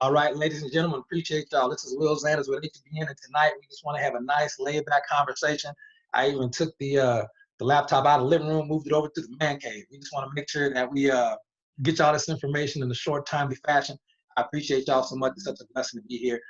All right, ladies and gentlemen, appreciate y'all. This is Will Zanders with HBN, and tonight we just want to have a nice laid-back conversation. I even took the laptop out of the living room, moved it over to the man cave. We just want to make sure that we get y'all this information in a short, timely fashion. I appreciate y'all so much. It's such a blessing to be here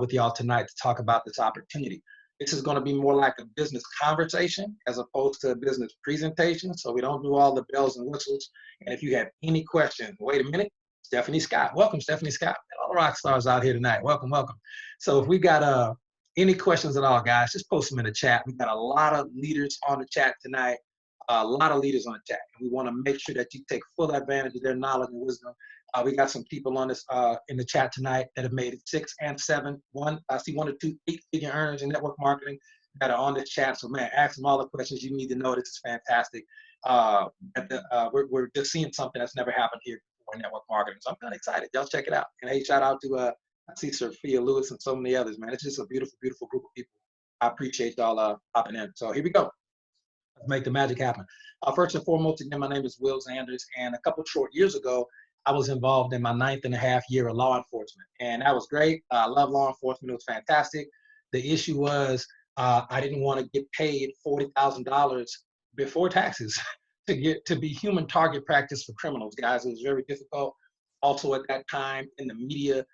with y'all tonight to talk about this opportunity. This is going to be more like a business conversation as opposed to a business presentation. So we don't do all the bells and whistles. And if you have any questions, wait a minute. Stephanie Scott. Welcome, Stephanie Scott. All the rock stars out here tonight. Welcome, welcome. So if we got any questions at all, guys, just post them in the chat. We got a lot of leaders on the chat tonight, a lot of leaders on the chat. And we want to make sure that you take full advantage of their knowledge and wisdom. We got some people on this in the chat tonight that have made it 6 and 7. I see 1 or 2 8-figure earners in network marketing that are on this chat. So man, ask them all the questions you need to know. This is fantastic. We're just seeing something that's never happened here before in network marketing. So I'm kind of excited. Y'all check it out. And hey, shout out to I see Sophia Lewis and so many others, man. It's just a beautiful, beautiful group of people. I appreciate y'all popping in. So here we go. Let's make the magic happen. First and foremost, again, my name is Will Zanders, and a couple short years ago, I was involved in my 9.5 year of law enforcement, and that was great. I love law enforcement. It was fantastic. The issue was I didn't want to get paid $40,000 before taxes to be human target practice for criminals, guys. It was very difficult. Also at that time in the media,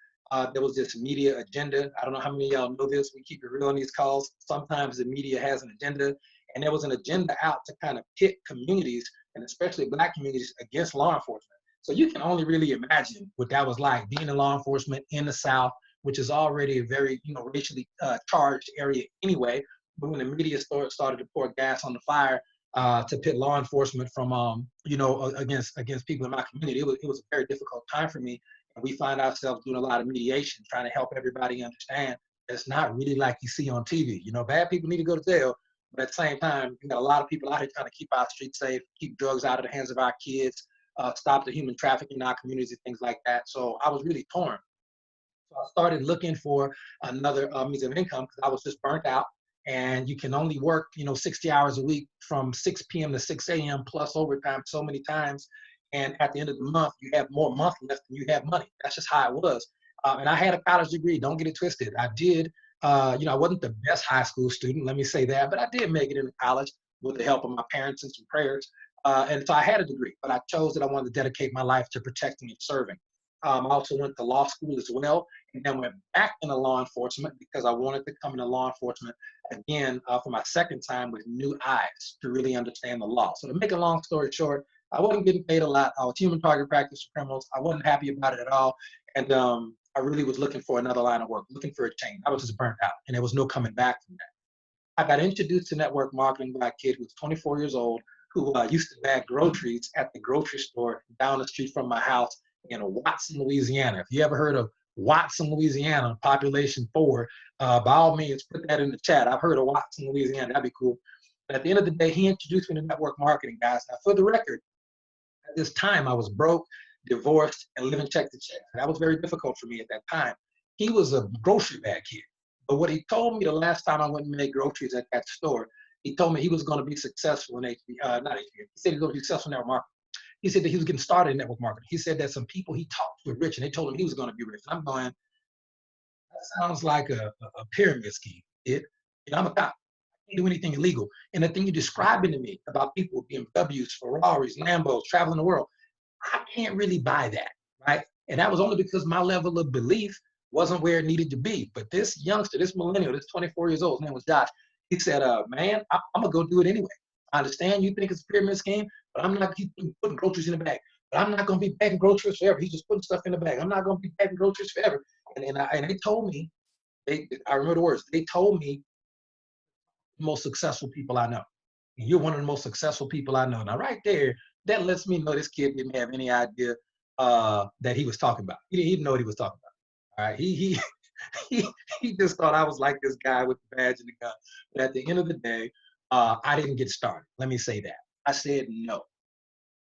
there was this media agenda. I don't know how many of y'all know this. We keep it real on these calls. Sometimes the media has an agenda, and there was an agenda out to kind of pit communities, and especially Black communities, against law enforcement. So you can only really imagine what that was like, being in law enforcement in the South, which is already a very, racially charged area anyway. But when the media started to pour gas on the fire to pit law enforcement from, against people in my community, it was a very difficult time for me. And we find ourselves doing a lot of mediation, trying to help everybody understand that it's not really like you see on TV. Bad people need to go to jail. But at the same time, you got a lot of people out here trying to keep our streets safe, keep drugs out of the hands of our kids, stop the human trafficking in our communities and things like that. So I was really torn. So I started looking for another means of income because I was just burnt out. And you can only work, 60 hours a week from 6 p.m. to 6 a.m. plus overtime so many times. And at the end of the month, you have more month left than you have money. That's just how it was. And I had a college degree. Don't get it twisted. I did. I wasn't the best high school student, let me say that, but I did make it into college with the help of my parents and some prayers. And so I had a degree, but I chose that I wanted to dedicate my life to protecting and serving. I also went to law school as well, and then went back into law enforcement because I wanted to come into law enforcement again for my second time with new eyes to really understand the law. So to make a long story short, I wasn't getting paid a lot. I was human target practice for criminals. I wasn't happy about it at all. And I really was looking for another line of work, looking for a change. I was just burnt out, and there was no coming back from that. I got introduced to network marketing by a kid who was 24 years old, who used to bag groceries at the grocery store down the street from my house in Watson, Louisiana. If you ever heard of Watson, Louisiana, population 4, by all means, put that in the chat. I've heard of Watson, Louisiana. That'd be cool. But at the end of the day, he introduced me to network marketing, guys. Now, for the record, at this time, I was broke, divorced, and living check to check. That was very difficult for me at that time. He was a grocery bag kid. But what he told me the last time I went and made groceries at that store, he told me he was going to be successful in not HBN. He said he was going to be successful in network marketing. He said that he was getting started in network marketing. He said that some people he talked to were rich, and they told him he was going to be rich. And I'm going, that sounds like a pyramid scheme. I'm a cop. I can't do anything illegal. And the thing you're describing to me about people with BMWs, Ferraris, Lambos, traveling the world, I can't really buy that, right? And that was only because my level of belief wasn't where it needed to be. But this youngster, this millennial, this 24 years old, his name was Josh, he said, man, I'm going to go do it anyway. I understand you think it's a pyramid scheme, but I'm not putting groceries in the bag. But I'm not going to be bagging groceries forever. He's just putting stuff in the bag. I'm not going to be bagging groceries forever. And they told me, I remember the words, they told me the most successful people I know. And you're one of the most successful people I know. Now, right there, that lets me know this kid didn't have any idea that he was talking about. He didn't know what he was talking about. All right, he just thought I was like this guy with the badge and the gun. But at the end of the day, I didn't get started. Let me say that. I said no.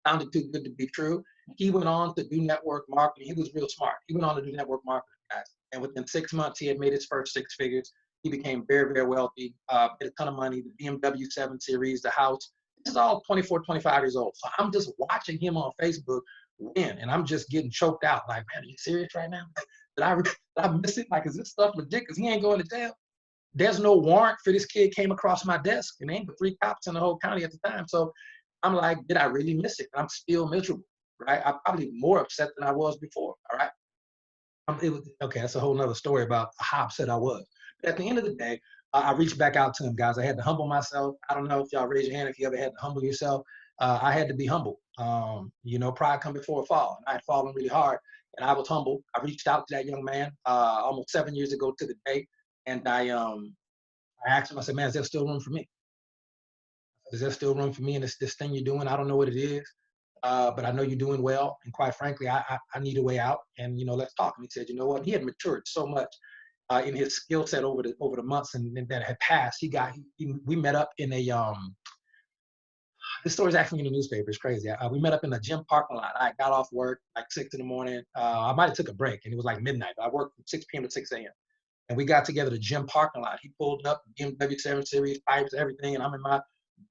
Sounded too good to be true. He went on to do network marketing. He was real smart. He went on to do network marketing, guys. And within 6 months, he had made his first 6 figures. He became very, very wealthy, made a ton of money, the BMW 7 Series, the house. This is all 24, 25 years old. So I'm just watching him on Facebook win, and I'm just getting choked out. Like, man, are you serious right now? did I miss it? Like, is this stuff legit? Because he ain't going to jail. There's no warrant for this kid came across my desk, and there ain't but 3 cops in the whole county at the time. So I'm like, did I really miss it? And I'm still miserable, right? I'm probably more upset than I was before, all right? Okay, that's a whole nother story about how upset I was. But at the end of the day, I reached back out to him, guys. I had to humble myself. I don't know if y'all raise your hand if you ever had to humble yourself. I had to be humble. You know, pride come before a fall. And I had fallen really hard, and I was humble. I reached out to that young man almost 7 years ago to the day, and I asked him. I said, "Man, is there still room for me? Is there still room for me in this thing you're doing? I don't know what it is, but I know you're doing well. And quite frankly, I need a way out. And you know, let's talk." And he said, "You know what? He had matured so much in his skill set over the months and that had passed. We met up in a this story's actually in the newspaper. It's crazy. We met up in a gym parking lot. I got off work like 6 in the morning. I might have took a break, and it was like midnight. I worked from 6 p.m. to 6 a.m. And we got together at the gym parking lot. He pulled up, BMW 7 Series, pipes, everything, and I'm in my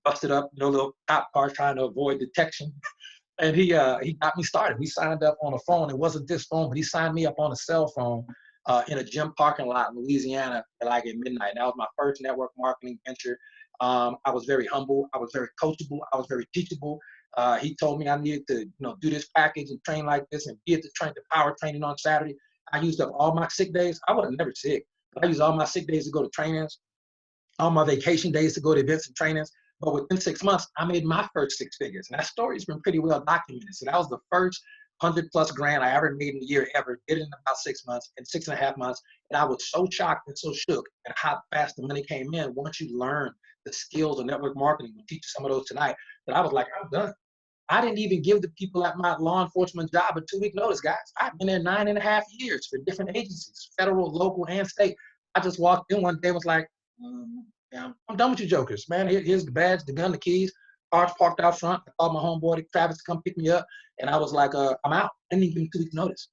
busted up, you know, little cop car trying to avoid detection. And he got me started. We signed up on a phone. It wasn't this phone, but he signed me up on a cell phone in a gym parking lot in Louisiana like at midnight. That was my first network marketing venture. I was very humble. I was very coachable. I was very teachable. He told me I needed to, you know, do this package and train like this and be at the power training on Saturday. I used up all my sick days. I was never sick, but I used all my sick days to go to trainings, all my vacation days to go to events and trainings. But within 6 months, I made my first 6 figures. And that story's been pretty well documented. So that was the first 100+ grand I ever made in a year ever. Did it in about 6 months, in 6.5 months. And I was so shocked and so shook at how fast the money came in once you learn the skills of network marketing. We'll teach you some of those tonight. But I was like, I'm done. I didn't even give the people at my law enforcement job a 2-week notice, guys. I've been there 9.5 years for different agencies, federal, local, and state. I just walked in one day and was like, yeah, I'm done with you jokers, man. Here's the badge, the gun, the keys. Cars parked out front. I called my homeboy, Travis, to come pick me up. And I was like, I'm out. I didn't even give him 2 weeks notice.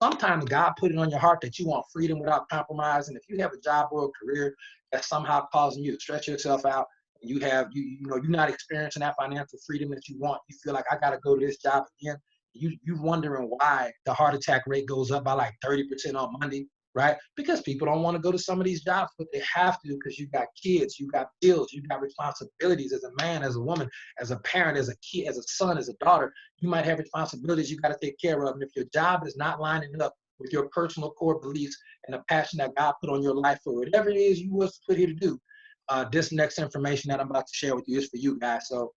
Sometimes God put it on your heart that you want freedom without compromise. And if you have a job or a career that's somehow causing you to stretch yourself out, and you know, you're not experiencing that financial freedom that you want, you feel like I got to go to this job again. You wondering why the heart attack rate goes up by like 30% on Monday, right? Because people don't want to go to some of these jobs, but they have to because you got kids, you got bills, you got responsibilities as a man, as a woman, as a parent, as a kid, as a son, as a daughter. You might have responsibilities you got to take care of. And if your job is not lining up with your personal core beliefs and the passion that God put on your life for whatever it is you was put here to do, this next information that I'm about to share with you is for you guys. So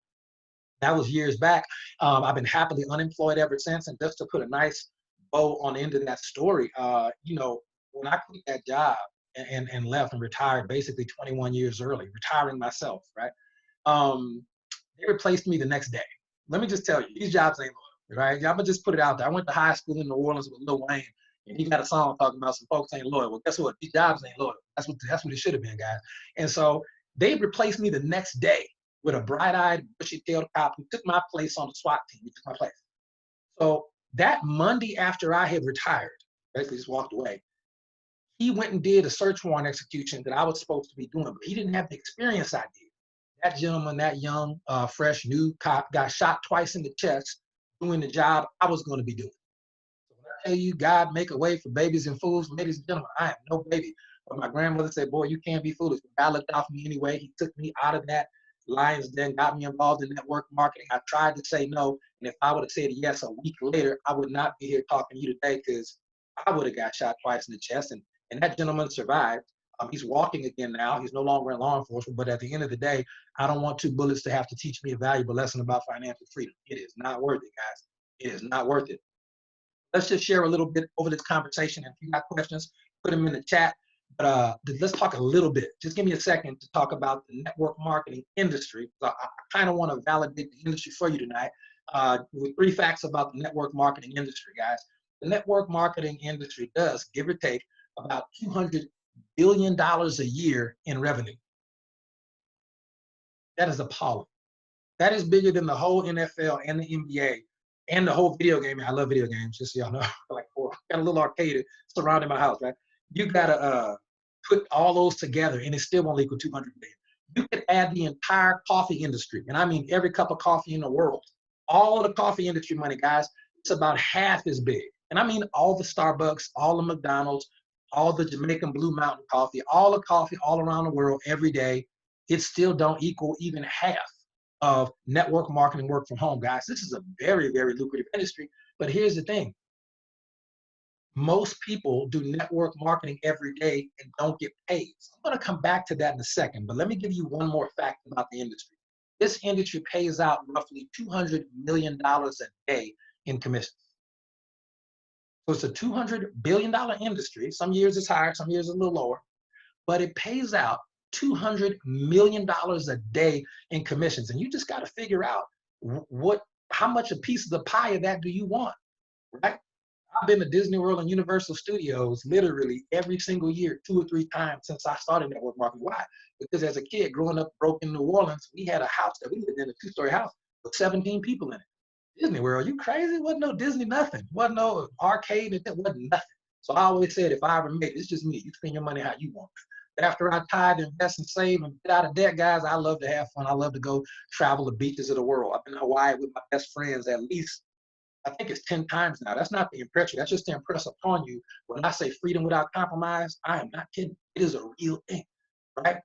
that was years back. I've been happily unemployed ever since. And just to put a nice bow on the end of that story, you know, when I quit that job and left and retired basically 21 years early, retiring myself, right? They replaced me the next day. Let me just tell you, these jobs ain't loyal, right? I'm gonna just put it out there. I went to high school in New Orleans with Lil Wayne, and he got a song talking about some folks ain't loyal. Well, guess what? These jobs ain't loyal. That's what it should have been, guys. And so they replaced me the next day with a bright-eyed, bushy-tailed cop who took my place on the SWAT team. He took my place. So that Monday after I had retired, basically just walked away, he went and did a search warrant execution that I was supposed to be doing, but he didn't have the experience I did. That gentleman, that young, fresh, new cop, got shot twice in the chest doing the job I was going to be doing. So when I tell you, God make a way for babies and fools, ladies and gentlemen, I am no baby. But my grandmother said, boy, you can't be foolish. But God looked out for me anyway. He took me out of that lion's den, got me involved in network marketing. I tried to say no. And if I would have said yes a week later, I would not be here talking to you today because I would have got shot twice in the chest. And that gentleman survived. He's walking again now. He's no longer in law enforcement. But at the end of the day, I don't want 2 bullets to have to teach me a valuable lesson about financial freedom. It is not worth it, guys. It is not worth it. Let's just share a little bit over this conversation. If you got questions, put them in the chat. But let's talk a little bit. Just give me a second to talk about the network marketing industry. I kind of want to validate the industry for you tonight with 3 facts about the network marketing industry, guys. The network marketing industry does, give or take, about $200 billion a year in revenue. That is appalling. That is bigger than the whole NFL and the NBA and the whole video game. I love video games, just so y'all know. Like, got a little arcade surrounding my house, right? You gotta put all those together, and it still won't equal 200 billion. You could add the entire coffee industry, and I mean every cup of coffee in the world. All of the coffee industry money, guys, it's about half as big. And I mean all the Starbucks, all the McDonald's, all the Jamaican Blue Mountain coffee, all the coffee all around the world every day, it still don't equal even half of network marketing work from home, guys. This is a very, very lucrative industry. But here's the thing. Most people do network marketing every day and don't get paid. So I'm going to come back to that in a second, but let me give you one more fact about the industry. This industry pays out roughly $200 million a day in commissions. So it's a $200 billion industry. Some years it's higher, some years it's a little lower, but it pays out $200 million a day in commissions. And you just got to figure out how much a piece of the pie of that do you want, right? I've been to Disney World and Universal Studios literally every single year, 2 or 3 times since I started network marketing. Why? Because as a kid growing up broke in New Orleans, we had a house that we lived in, a 2-story house with 17 people in it. Disney World, you crazy? Wasn't no Disney nothing. Wasn't no arcade, it wasn't nothing. So I always said, if I ever make it, it's just me. You spend your money how you want. After I tithe, invest, and save, and get out of debt, guys, I love to have fun. I love to go travel the beaches of the world. I've been in Hawaii with my best friends at least, I think it's 10 times now. That's not to impress you. That's just to impress upon you. When I say freedom without compromise, I am not kidding. It is a real thing, right?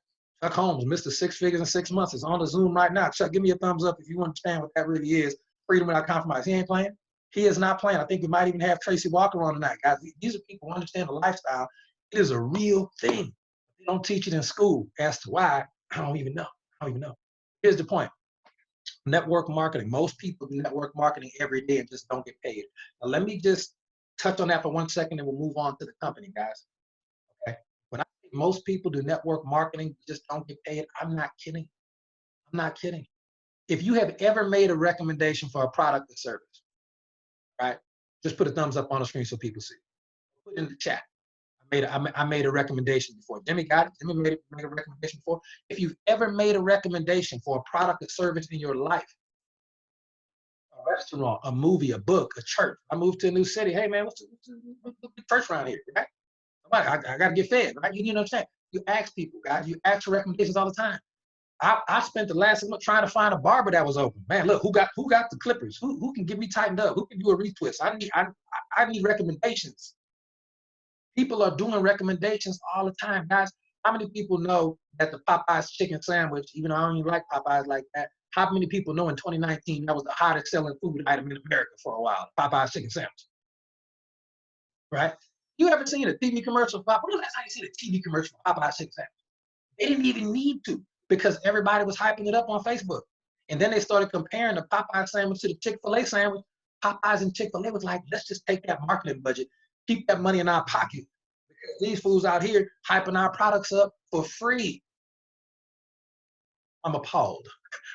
Chuck Holmes, Mr. 6 Figures in 6 months, is on the Zoom right now. Chuck, give me a thumbs up if you understand what that really is. Freedom without compromise. He ain't playing. He is not playing. I think we might even have Tracy Walker on tonight, guys. These are people who understand the lifestyle. It is a real thing. They don't teach it in school. As to why, I don't even know. Here's the point. Network marketing. Most people do network marketing every day and just don't get paid. Now, let me just touch on that for 1 second and we'll move on to the company, guys. Okay. When I say most people do network marketing, just don't get paid, I'm not kidding. I'm not kidding. If you have ever made a recommendation for a product or service, right? Just put a thumbs up on the screen so people see. Put it in the chat. I made a recommendation before. Jimmy got it. Jimmy made a recommendation before. If you've ever made a recommendation for a product or service in your life, a restaurant, a movie, a book, a church. I moved to a new city. Hey man, what's the church around here? Right? I got to get fed, right? You know what I'm saying? You ask people, guys. You ask for recommendations all the time. I spent the last month trying to find a barber that was open. Man, look, who got the clippers? Who can get me tightened up? Who can do a retwist? I need recommendations. People are doing recommendations all the time, guys. How many people know that the Popeyes chicken sandwich, even though I don't even like Popeyes like that, how many people know in 2019 that was the hottest selling food item in America for a while, Popeyes chicken sandwich, right? You ever seen a TV commercial for Popeyes? When was the last time you seen a TV commercial for Popeyes chicken sandwich? They didn't even need to because everybody was hyping it up on Facebook. And then they started comparing the Popeyes sandwich to the Chick-fil-A sandwich. Popeyes and Chick-fil-A was like, let's just take that marketing budget, keep that money in our pocket. Because these fools out here hyping our products up for free. I'm appalled,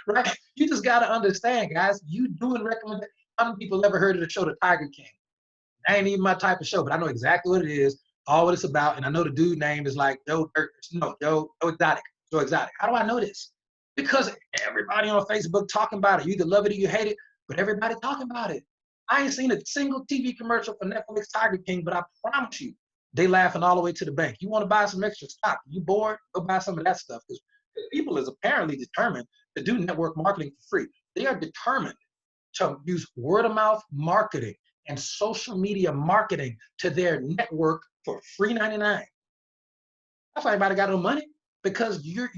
right? You just got to understand, guys, you doing recommendations. How many people ever heard of the show, The Tiger King? That ain't even my type of show, but I know exactly what it is, all what it's about, and I know the dude name is like Joe Exotic. Joe Exotic. How do I know this? Because everybody on Facebook talking about it. You either love it or you hate it, but everybody talking about it. I ain't seen a single TV commercial for Netflix Tiger King, but I promise you, they laughing all the way to the bank. You want to buy some extra stock? You bored? Go buy some of that stuff because people is apparently determined to do network marketing for free. They are determined to use word of mouth marketing and social media marketing to their network for free 99. That's why everybody got no money because you're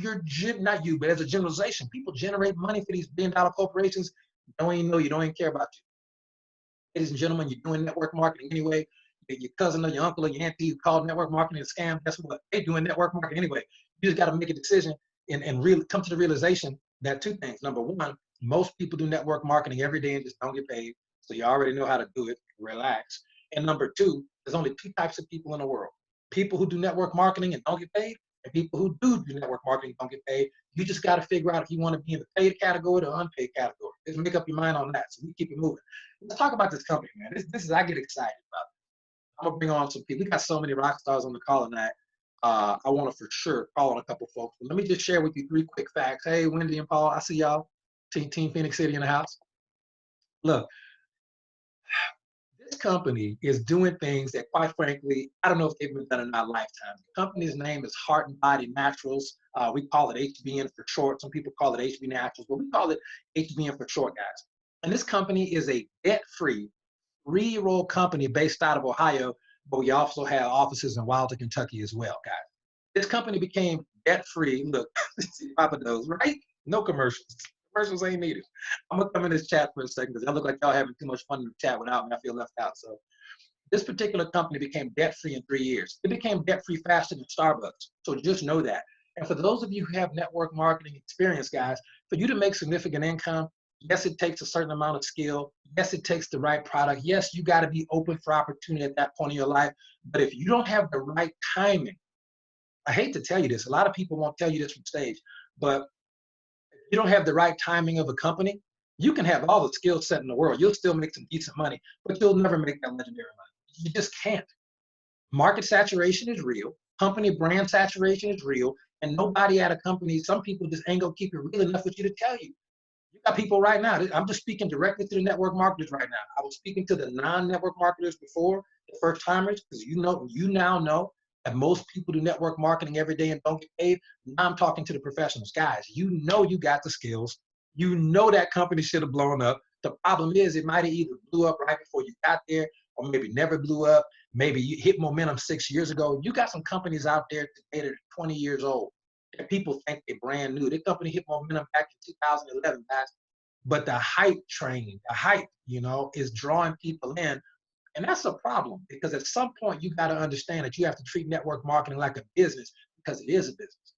not you, but as a generalization, people generate money for these billion-dollar corporations. Don't even know you, don't even care about you. Ladies and gentlemen, you're doing network marketing anyway. Your cousin or your uncle or your auntie who called network marketing a scam. That's what they're doing network marketing anyway. You just got to make a decision and really come to the realization that 2 things. Number 1, most people do network marketing every day and just don't get paid. So you already know how to do it. Relax. And number 2, there's only 2 types of people in the world. People who do network marketing and don't get paid, and people who do network marketing and don't get paid. You just got to figure out if you want to be in the paid category or unpaid category. Just make up your mind on that. So we keep it moving. Let's talk about this company, man. This is I get excited about. I'm gonna bring on some people. We got so many rock stars on the call tonight. I want to for sure call on a couple folks. But let me just share with you 3 quick facts. Hey, Wendy and Paul, I see y'all. Team Phoenix City in the house. Look, this company is doing things that, quite frankly, I don't know if they've been done in our lifetime. The company's name is Heart and Body Naturals. We call it HBN for short. Some people call it HB Naturals, but we call it HBN for short, guys. And this company is a debt-free, 3-year-old company based out of Ohio, but we also have offices in Wilder, Kentucky as well, guys. This company became debt-free. Look, Papa knows, right? No commercials. Commercials ain't needed. I'm gonna come in this chat for a second because I look like y'all having too much fun in the chat without me. I feel left out. So this particular company became debt-free in 3 years. It became debt-free faster than Starbucks. So just know that. And for those of you who have network marketing experience, guys, for you to make significant income, yes, it takes a certain amount of skill. Yes, it takes the right product. Yes, you got to be open for opportunity at that point in your life. But if you don't have the right timing, I hate to tell you this, a lot of people won't tell you this from stage, but if you don't have the right timing of a company, you can have all the skill set in the world. You'll still make some decent money, but you'll never make that legendary money. You just can't. Market saturation is real. Company brand saturation is real. And nobody at a company, some people just ain't gonna keep it real enough with you to tell you. You got people right now. I'm just speaking directly to the network marketers right now. I was speaking to the non-network marketers before, the first timers, because you now know that most people do network marketing every day and don't get paid. Now I'm talking to the professionals. Guys, you know you got the skills. You know that company should have blown up. The problem is it might have either blew up right before you got there or maybe never blew up. Maybe you hit momentum 6 years ago. You got some companies out there today that are 20 years old and people think they're brand new. The company hit momentum back in 2011, guys. But the hype train, the hype, is drawing people in. And that's a problem because at some point you got to understand that you have to treat network marketing like a business because it is a business.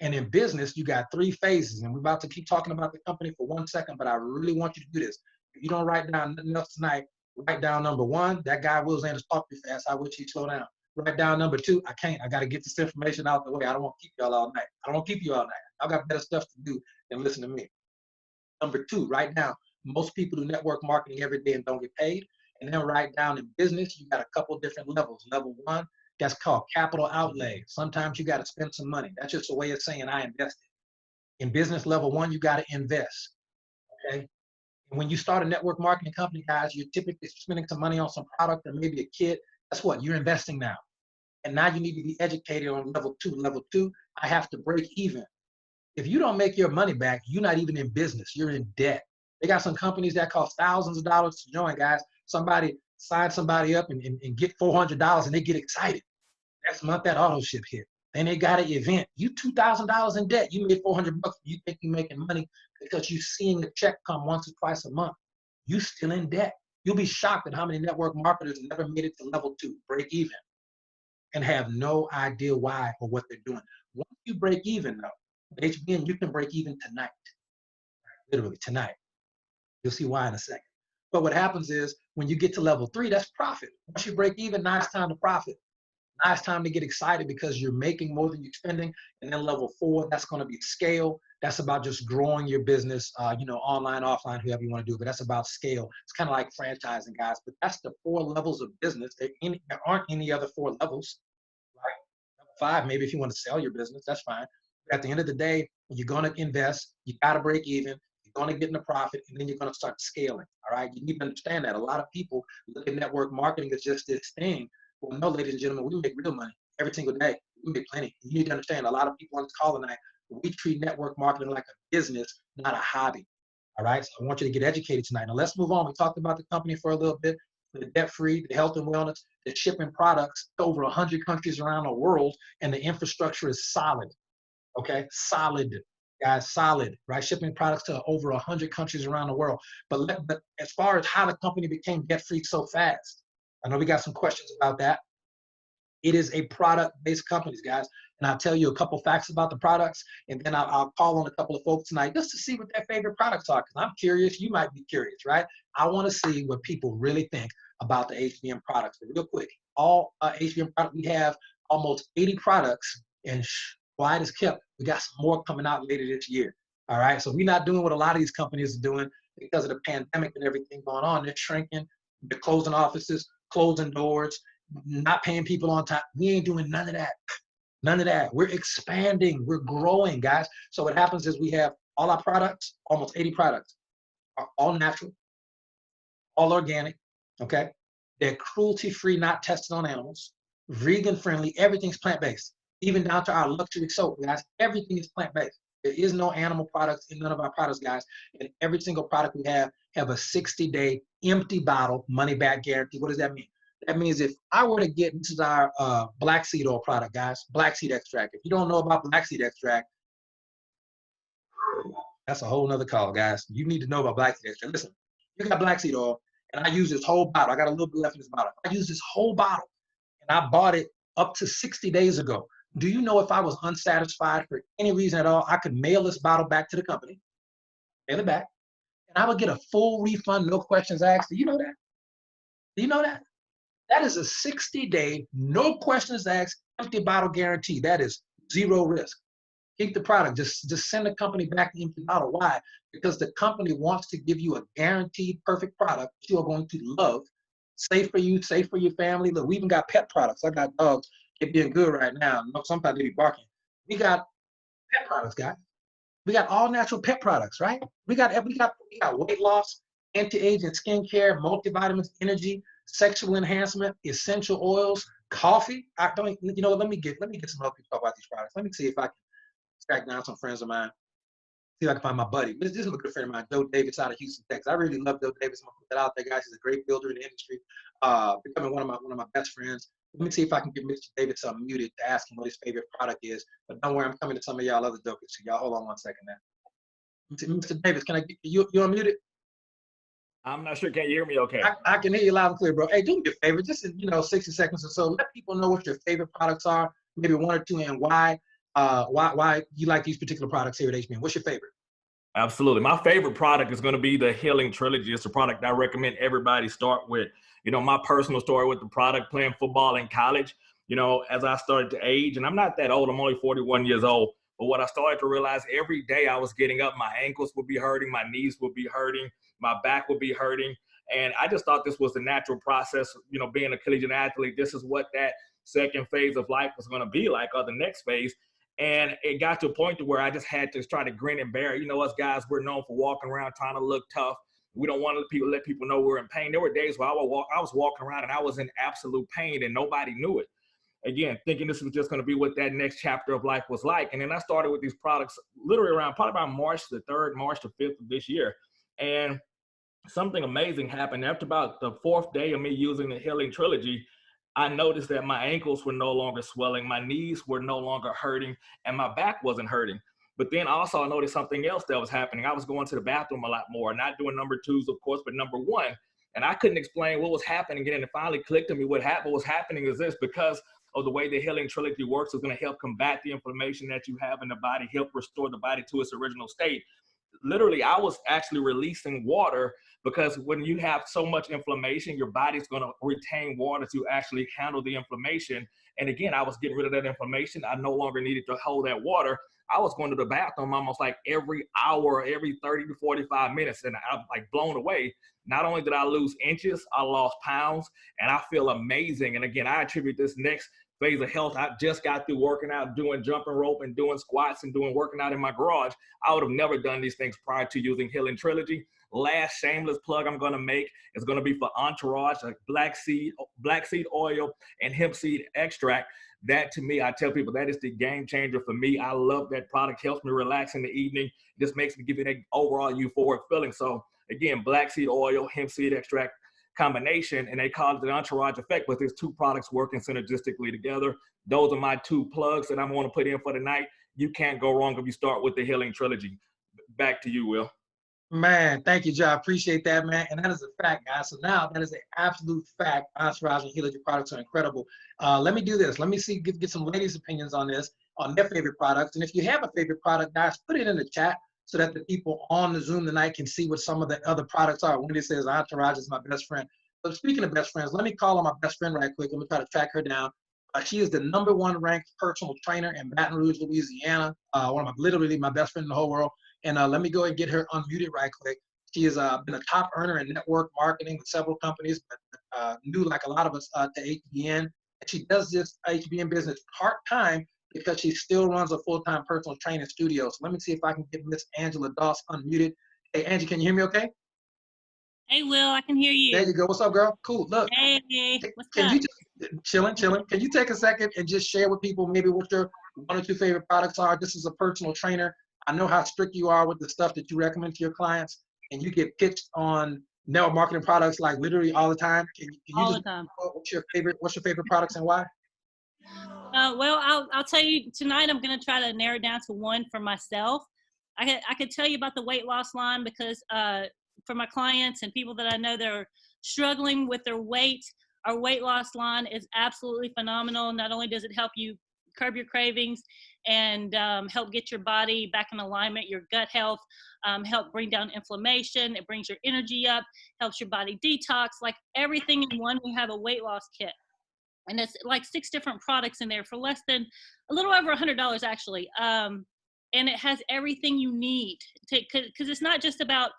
And in business, you got 3 phases. And we're about to keep talking about the company for 1 second, but I really want you to do this. If you don't write down nothing else tonight, write down number 1. That guy Will Zanders talk too fast. I wish he'd slow down. Write down number 2. I can't. I got to get this information out the way. I don't want to keep y'all all night. I don't want to keep you all night. Y'all got better stuff to do than listen to me. Number 2, write down. Most people do network marketing every day and don't get paid. And then write down in business, you got a couple different levels. Level 1, that's called capital outlay. Sometimes you got to spend some money. That's just a way of saying I invested. In business level 1, you got to invest. Okay. And when you start a network marketing company, guys, you're typically spending some money on some product or maybe a kit. That's what you're investing now. And now you need to be educated on level 2. Level 2, I have to break even. If you don't make your money back, you're not even in business. You're in debt. They got some companies that cost thousands of dollars to join, guys. Somebody sign somebody up and get $400 and they get excited. Next month, that auto ship hit. Then they got an event. You $2,000 in debt. You made $400. You think you're making money because you're seeing a check come once or twice a month. You still in debt. You'll be shocked at how many network marketers never made it to level 2, break even, and have no idea why or what they're doing. Once you break even, though, with HBN, you can break even tonight. Literally tonight. You'll see why in a second. But what happens is when you get to level 3, that's profit. Once you break even, now it's time to profit. Now it's time to get excited because you're making more than you're spending. And then level 4, that's going to be scale. That's about just growing your business, online, offline, whoever you want to do. But that's about scale. It's kind of like franchising, guys. But that's the 4 levels of business. There aren't any other 4 levels, right? Level 5, maybe if you want to sell your business, that's fine. But at the end of the day, you're going to invest. You got to break even. You're going to get in a profit, and then you're going to start scaling. All right. You need to understand that. A lot of people look at network marketing as just this thing. Well, no, ladies and gentlemen, we make real money every single day. We make plenty. You need to understand a lot of people on this call tonight, we treat network marketing like a business, not a hobby. All right. So I want you to get educated tonight. Now let's move on. We talked about the company for a little bit, the debt-free, the health and wellness, the shipping products to over 100 countries around the world, and the infrastructure is solid. Okay. Solid. Guys, solid, right? Shipping products to over 100 countries around the world. But as far as how the company became debt-free so fast, I know we got some questions about that. It is a product-based company, guys. And I'll tell you a couple facts about the products, and then I'll call on a couple of folks tonight just to see what their favorite products are, because I'm curious. You might be curious, right? I want to see what people really think about the HBM products. But real quick, all HBM products, we have almost 80 products, and quiet is kept. We got some more coming out later this year. All right, so we're not doing what a lot of these companies are doing because of the pandemic and everything going on. They're shrinking, they're closing offices, closing doors, not paying people on time. We ain't doing none of that. None of that. We're expanding. We're growing, guys. So what happens is we have all our products, almost 80 products, are all natural, all organic, okay? They're cruelty-free, not tested on animals, vegan-friendly. Everything's plant-based, even down to our luxury soap, guys. Everything is plant-based. There is no animal products in none of our products, guys. And every single product we have a 60-day empty bottle, money back guarantee. What does that mean? That means if I were to get, this is our black seed oil product, guys, black seed extract. If you don't know about black seed extract, that's a whole nother call, guys. You need to know about black seed extract. Listen, you got black seed oil, and I use this whole bottle. I got a little bit left in this bottle. I use this whole bottle, and I bought it up to 60 days ago. Do you know if I was unsatisfied for any reason at all, I could mail this bottle back to the company, mail it back, and I would get a full refund, no questions asked. Do you know that? Do you know that? That is a 60-day, no questions asked, empty bottle guarantee. That is zero risk. Keep the product. Just send the company back the empty bottle. Why? Because the company wants to give you a guaranteed perfect product that you are going to love, safe for you, safe for your family. Look, we even got pet products. I got dogs. They're being good right now. Sometimes they be barking. We got pet products, guys. We got all natural pet products, right? We got weight loss, anti-aging skincare, multivitamins, energy, sexual enhancement, essential oils, coffee. I don't, you know, let me get some other people talk about these products. Let me see if I can track down some friends of mine. See if I can find my buddy. This is a good friend of mine, Joe Davis out of Houston, Texas. I really love Joe Davis. I'm gonna put that out there, guys. He's a great builder in the industry. Becoming one of my best friends. Let me see if I can get Mr. Davis unmuted to ask him what his favorite product is. But don't worry, I'm coming to some of y'all other jokers. So y'all hold on one second now. Mr. Davis, can I get you unmuted? I'm not sure. Can you hear me okay? I can hear you loud and clear, bro. Hey, do me a favor, just in 60 seconds or so, let people know what your favorite products are, maybe one or two, and why you like these particular products here at HBN. What's your favorite? Absolutely. My favorite product is going to be the Healing Trilogy. It's a product I recommend everybody start with. You know, my personal story with the product, playing football in college, you know, as I started to age, and I'm not that old, I'm only 41 years old, but what I started to realize every day I was getting up, my ankles would be hurting, my knees would be hurting, my back would be hurting. And I just thought this was the natural process, you know, being a collegiate athlete, this is what that second phase of life was going to be like, or the next phase. And it got to a point to where I just had to try to grin and bear it. You know, us guys, we're known for walking around trying to look tough. We don't want to let people know we're in pain. There were days where I was walking around and I was in absolute pain and nobody knew it. Again, thinking this was just going to be what that next chapter of life was like. And then I started with these products literally around probably about March the 3rd, March the 5th of this year. And something amazing happened. After about the 4th day of me using the Healing Trilogy, I noticed that my ankles were no longer swelling, my knees were no longer hurting, and my back wasn't hurting. But then also I noticed something else that was happening. I was going to the bathroom a lot more, not doing number 2s, of course, but number 1. And I couldn't explain what was happening. And it finally clicked to me what was happening is this: because of the way the Healing Trilogy works, is going to help combat the inflammation that you have in the body, help restore the body to its original state. Literally, I was actually releasing water, because when you have so much inflammation, your body's going to retain water to actually handle the inflammation. And again, I was getting rid of that inflammation. I no longer needed to hold that water. I was going to the bathroom almost like every hour, every 30 to 45 minutes. And I'm like blown away. Not only did I lose inches, I lost pounds, and I feel amazing. And again, I attribute this next phase of health. I just got through working out, doing jumping rope and doing squats and working out in my garage. I would have never done these things prior to using Healing Trilogy. Last shameless plug I'm going to make is going to be for Entourage, like black seed oil and hemp seed extract. That, to me, I tell people, that is the game changer for me. I love that product. Helps me relax in the evening. It just makes me give it an overall euphoric feeling. So again, black seed oil, hemp seed extract combination, and they call it the Entourage effect, but there's two products working synergistically together. Those are my 2 plugs that I'm going to put in for tonight. You can't go wrong if you start with the Healing Trilogy. Back to you, Will. Man, thank you, Joe. I appreciate that, man. And that is a fact, guys. So now that is an absolute fact. Entourage and Healing products are incredible. Let me do this. Let me see, get some ladies' opinions on this, on their favorite products. And if you have a favorite product, guys, put it in the chat so that the people on the Zoom tonight can see what some of the other products are. Wendy says Entourage is my best friend. So speaking of best friends, let me call on my best friend right quick. Let me try to track her down. She is the #1 ranked personal trainer in Baton Rouge, Louisiana. Literally my best friend in the whole world. And let me go and get her unmuted right quick. She has been a top earner in network marketing with several companies, but new like a lot of us to HBN. And she does this HBN business part-time because she still runs a full-time personal training studio. So let me see if I can get Miss Angela Doss unmuted. Hey, Angie, can you hear me okay? Hey, Will, I can hear you. There you go. What's up, girl? Cool. Look. Hey, what's can up? You just chilling? Can you take a second and just share with people maybe what your 1 or 2 favorite products are? This is a personal trainer. I know how strict you are with the stuff that you recommend to your clients, and you get pitched on, network marketing products like literally all the time. Can you All just the time. what's your favorite products and why? Well, I'll tell you tonight. I'm going to try to narrow it down to one for myself. I could tell you about the weight loss line because for my clients and people that I know that are struggling with their weight, our weight loss line is absolutely phenomenal. Not only does it help you curb your cravings and help get your body back in alignment, your gut health, help bring down inflammation. It brings your energy up, helps your body detox, like everything in one. We have a weight loss kit. And it's like 6 different products in there for less than a little over $100 actually. And it has everything you need to, because it's not just about,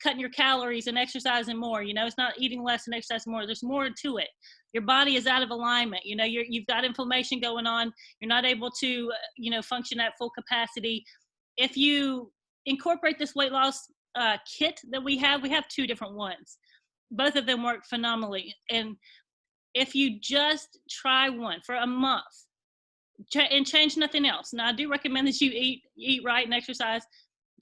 cutting your calories and exercising more. It's not eating less and exercising more. There's more to it. Your body is out of alignment. You've got inflammation going on. You're not able to, function at full capacity. If you incorporate this weight loss kit that we have 2 different ones. Both of them work phenomenally. And if you just try one for a month and change nothing else. Now, I do recommend that you eat right and exercise.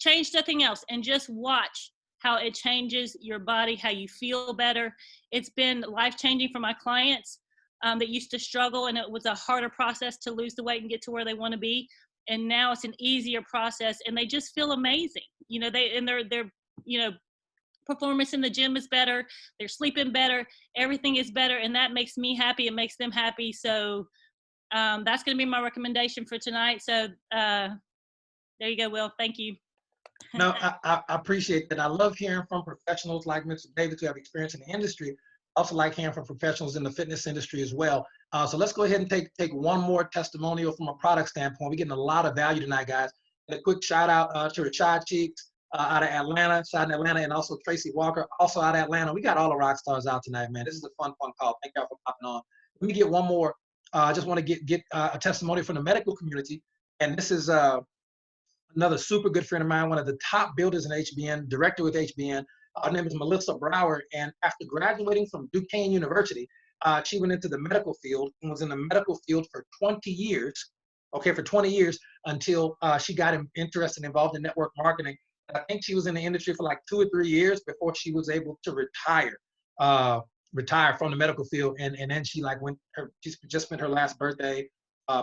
Change nothing else and just watch how it changes your body, how you feel better. It's been life-changing for my clients that used to struggle, and it was a harder process to lose the weight and get to where they want to be. And now it's an easier process, and they just feel amazing. Their performance in the gym is better, they're sleeping better, everything is better, and that makes me happy, it makes them happy. So that's going to be my recommendation for tonight. So there you go, Will. Thank you. No, I appreciate that. I love hearing from professionals like Mr. Davis who have experience in the industry. I also like hearing from professionals in the fitness industry as well. So let's go ahead and take one more testimonial from a product standpoint. We're getting a lot of value tonight, guys. And a quick shout out to Rashad Cheeks out of Atlanta, shot in Atlanta, and also Tracy Walker, also out of Atlanta. We got all the rock stars out tonight, man. This is a fun call. Thank y'all for popping on. Let me get one more. I just want to get a testimony from the medical community. And this is another super good friend of mine, one of the top builders in HBN, director with HBN. Her name is Melissa Brower. And after graduating from Duquesne University, she went into the medical field and was in the medical field for 20 years. Okay, for 20 years until she got interested and involved in network marketing. I think she was in the industry for like 2 or 3 years before she was able to retire from the medical field. And then she she just spent her last birthday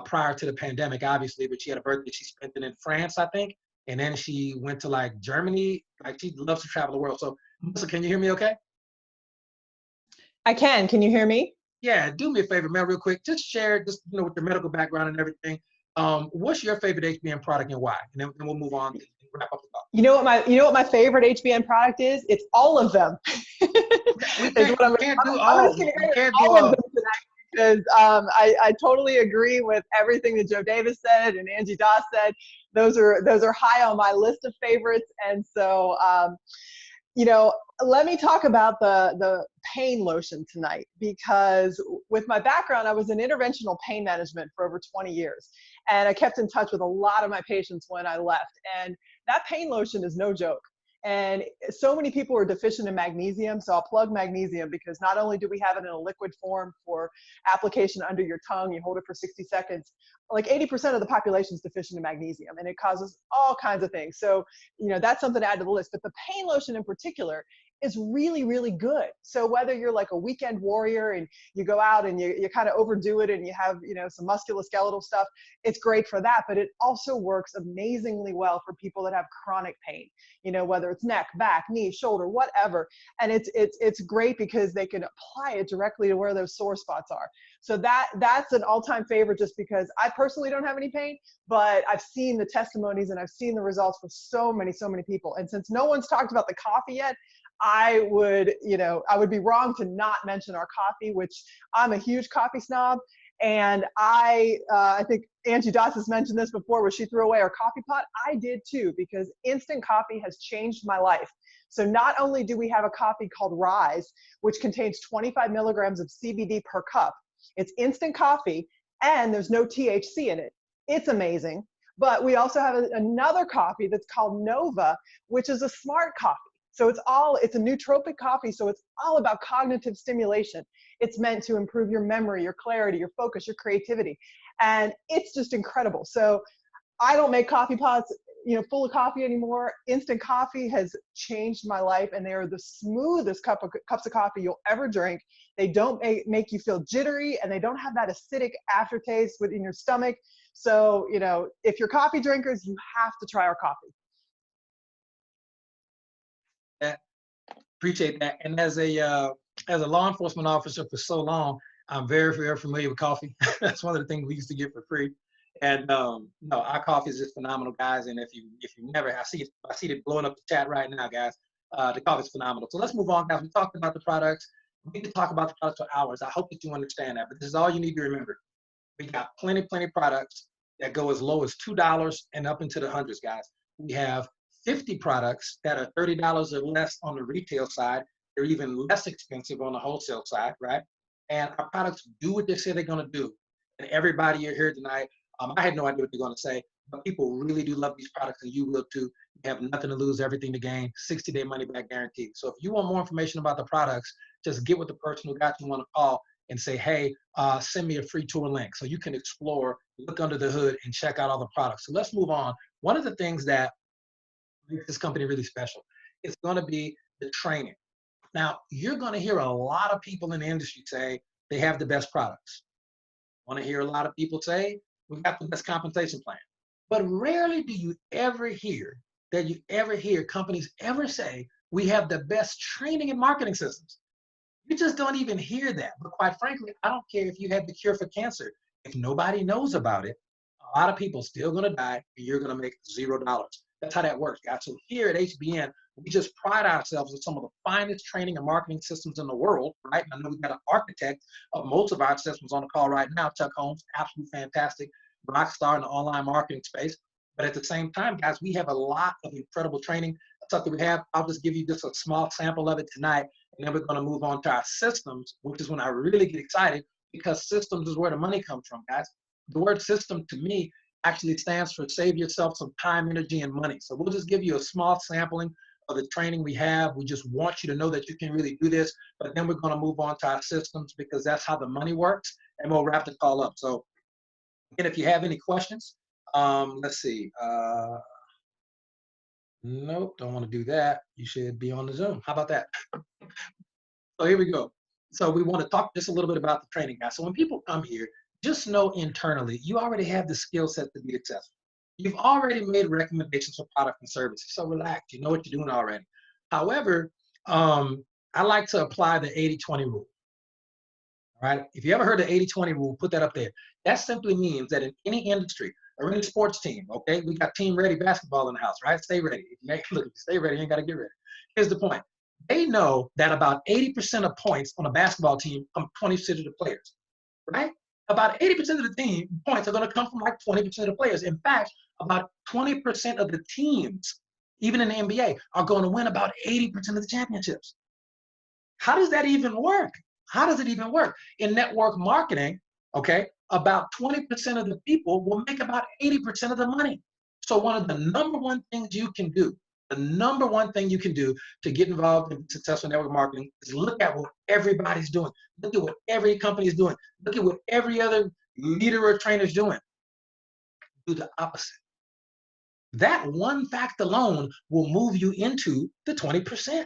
prior to the pandemic, obviously, but she had a birthday. She spent it in France, I think. And then she went to like Germany. Like she loves to travel the world. So Melissa, can you hear me okay? I can. Can you hear me? Yeah, do me a favor, man, real quick. Just share with your medical background and everything. What's your favorite HBN product and why? And then we'll move on and wrap up the talk. You know what my favorite HBN product is? It's all of them. We can't do all of them tonight because I totally agree with everything that Joe Davis said and Angie Doss said. Those are high on my list of favorites. And so let me talk about the pain lotion tonight, because with my background, I was in interventional pain management for over 20 years. And I kept in touch with a lot of my patients when I left. And that pain lotion is no joke. And so many people are deficient in magnesium. So I'll plug magnesium because not only do we have it in a liquid form for application under your tongue, you hold it for 60 seconds, like 80% of the population is deficient in magnesium, and it causes all kinds of things. So, that's something to add to the list. But the pain lotion in particular is really, really good. So whether you're like a weekend warrior and you go out and you kind of overdo it and you have, some musculoskeletal stuff, it's great for that. But it also works amazingly well for people that have chronic pain, whether it's neck, back, knee, shoulder, whatever. And it's great because they can apply it directly to where those sore spots are. So that's an all-time favorite, just because I personally don't have any pain, but I've seen the testimonies and I've seen the results for so many people. And since no one's talked about the coffee yet, I would be wrong to not mention our coffee, which I'm a huge coffee snob. And I think Angie Doss has mentioned this before, where she threw away her coffee pot. I did too, because instant coffee has changed my life. So not only do we have a coffee called Rise, which contains 25 milligrams of CBD per cup. It's instant coffee and there's no THC in it. It's amazing. But we also have another coffee that's called Nova, which is a smart coffee. So it's a nootropic coffee. So it's all about cognitive stimulation. It's meant to improve your memory, your clarity, your focus, your creativity. And it's just incredible. So I don't make coffee pots. full of coffee anymore. Instant coffee has changed my life, and they are the smoothest cups of coffee you'll ever drink. They don't make you feel jittery, and they don't have that acidic aftertaste within your stomach. So, if you're coffee drinkers, you have to try our coffee. Appreciate that. And as a law enforcement officer for so long, I'm very, very familiar with coffee. That's one of the things we used to get for free. And no, our coffee is just phenomenal, guys. And if you never, I see it blowing up the chat right now, guys. The coffee is phenomenal. So let's move on, guys. We talked about the products. We can talk about the products for hours. I hope that you understand that. But this is all you need to remember. We got plenty products that go as low as $2 and up into the hundreds, guys. We have 50 products that are $30 or less on the retail side. They're even less expensive on the wholesale side, right? And our products do what they say they're going to do. And everybody you're here tonight, I had no idea what they're going to say, but people really do love these products, and you will too. You have nothing to lose, everything to gain, 60-day money-back guarantee. So if you want more information about the products, just get with the person who got you on a call and say, hey, send me a free tour link so you can explore, look under the hood, and check out all the products. So let's move on. One of the things that makes this company really special is going to be the training. Now, you're going to hear a lot of people in the industry say they have the best products. Want to hear a lot of people say we got the best compensation plan. But rarely do you ever hear companies ever say we have the best training and marketing systems. You just don't even hear that. But quite frankly, I don't care if you have the cure for cancer. If nobody knows about it, a lot of people still going to die, and you're going to make $0. That's how that works, guys. So here at HBN, we just pride ourselves on some of the finest training and marketing systems in the world, right? I know we've got an architect of most of our systems on the call right now, Chuck Holmes, absolutely fantastic, rock star in the online marketing space. But at the same time, guys, we have a lot of incredible training. That's something we have. I'll just give you just a small sample of it tonight, and then we're going to move on to our systems, which is when I really get excited, because systems is where the money comes from, guys. The word system to me actually stands for save yourself some time, energy, and money. So we'll just give you a small sampling of the training we have. We just want you to know that you can really do this, but then we're going to move on to our systems, because that's how the money works, and we'll wrap the call up. So again, if you have any questions, let's see. Nope, don't want to do that. You should be on the Zoom. How about that? So here we go. So we want to talk just a little bit about the training, guys. So when people come here, just know internally, you already have the skill set to be successful. You've already made recommendations for product and services. So relax, you know what you're doing already. However, I like to apply the 80-20 rule. All right, if you ever heard the 80-20 rule, put that up there. That simply means that in any industry or any sports team, okay, we got Team Ready basketball in the house, right? Stay ready. Look, if you stay ready, you ain't got to get ready. Here's the point. They know that about 80% of points on a basketball team come 20% of the players, right? About 80% of the team points are going to come from like 20% of the players. In fact, about 20% of the teams, even in the NBA, are going to win about 80% of the championships. How does that even work? How does it even work? In network marketing, okay, about 20% of the people will make about 80% of the money. So one of the number one things you can do, to get involved in successful network marketing is look at what everybody's doing. Look at what every company is doing. Look at what every other leader or trainer is doing. Do the opposite. That one fact alone will move you into the 20%.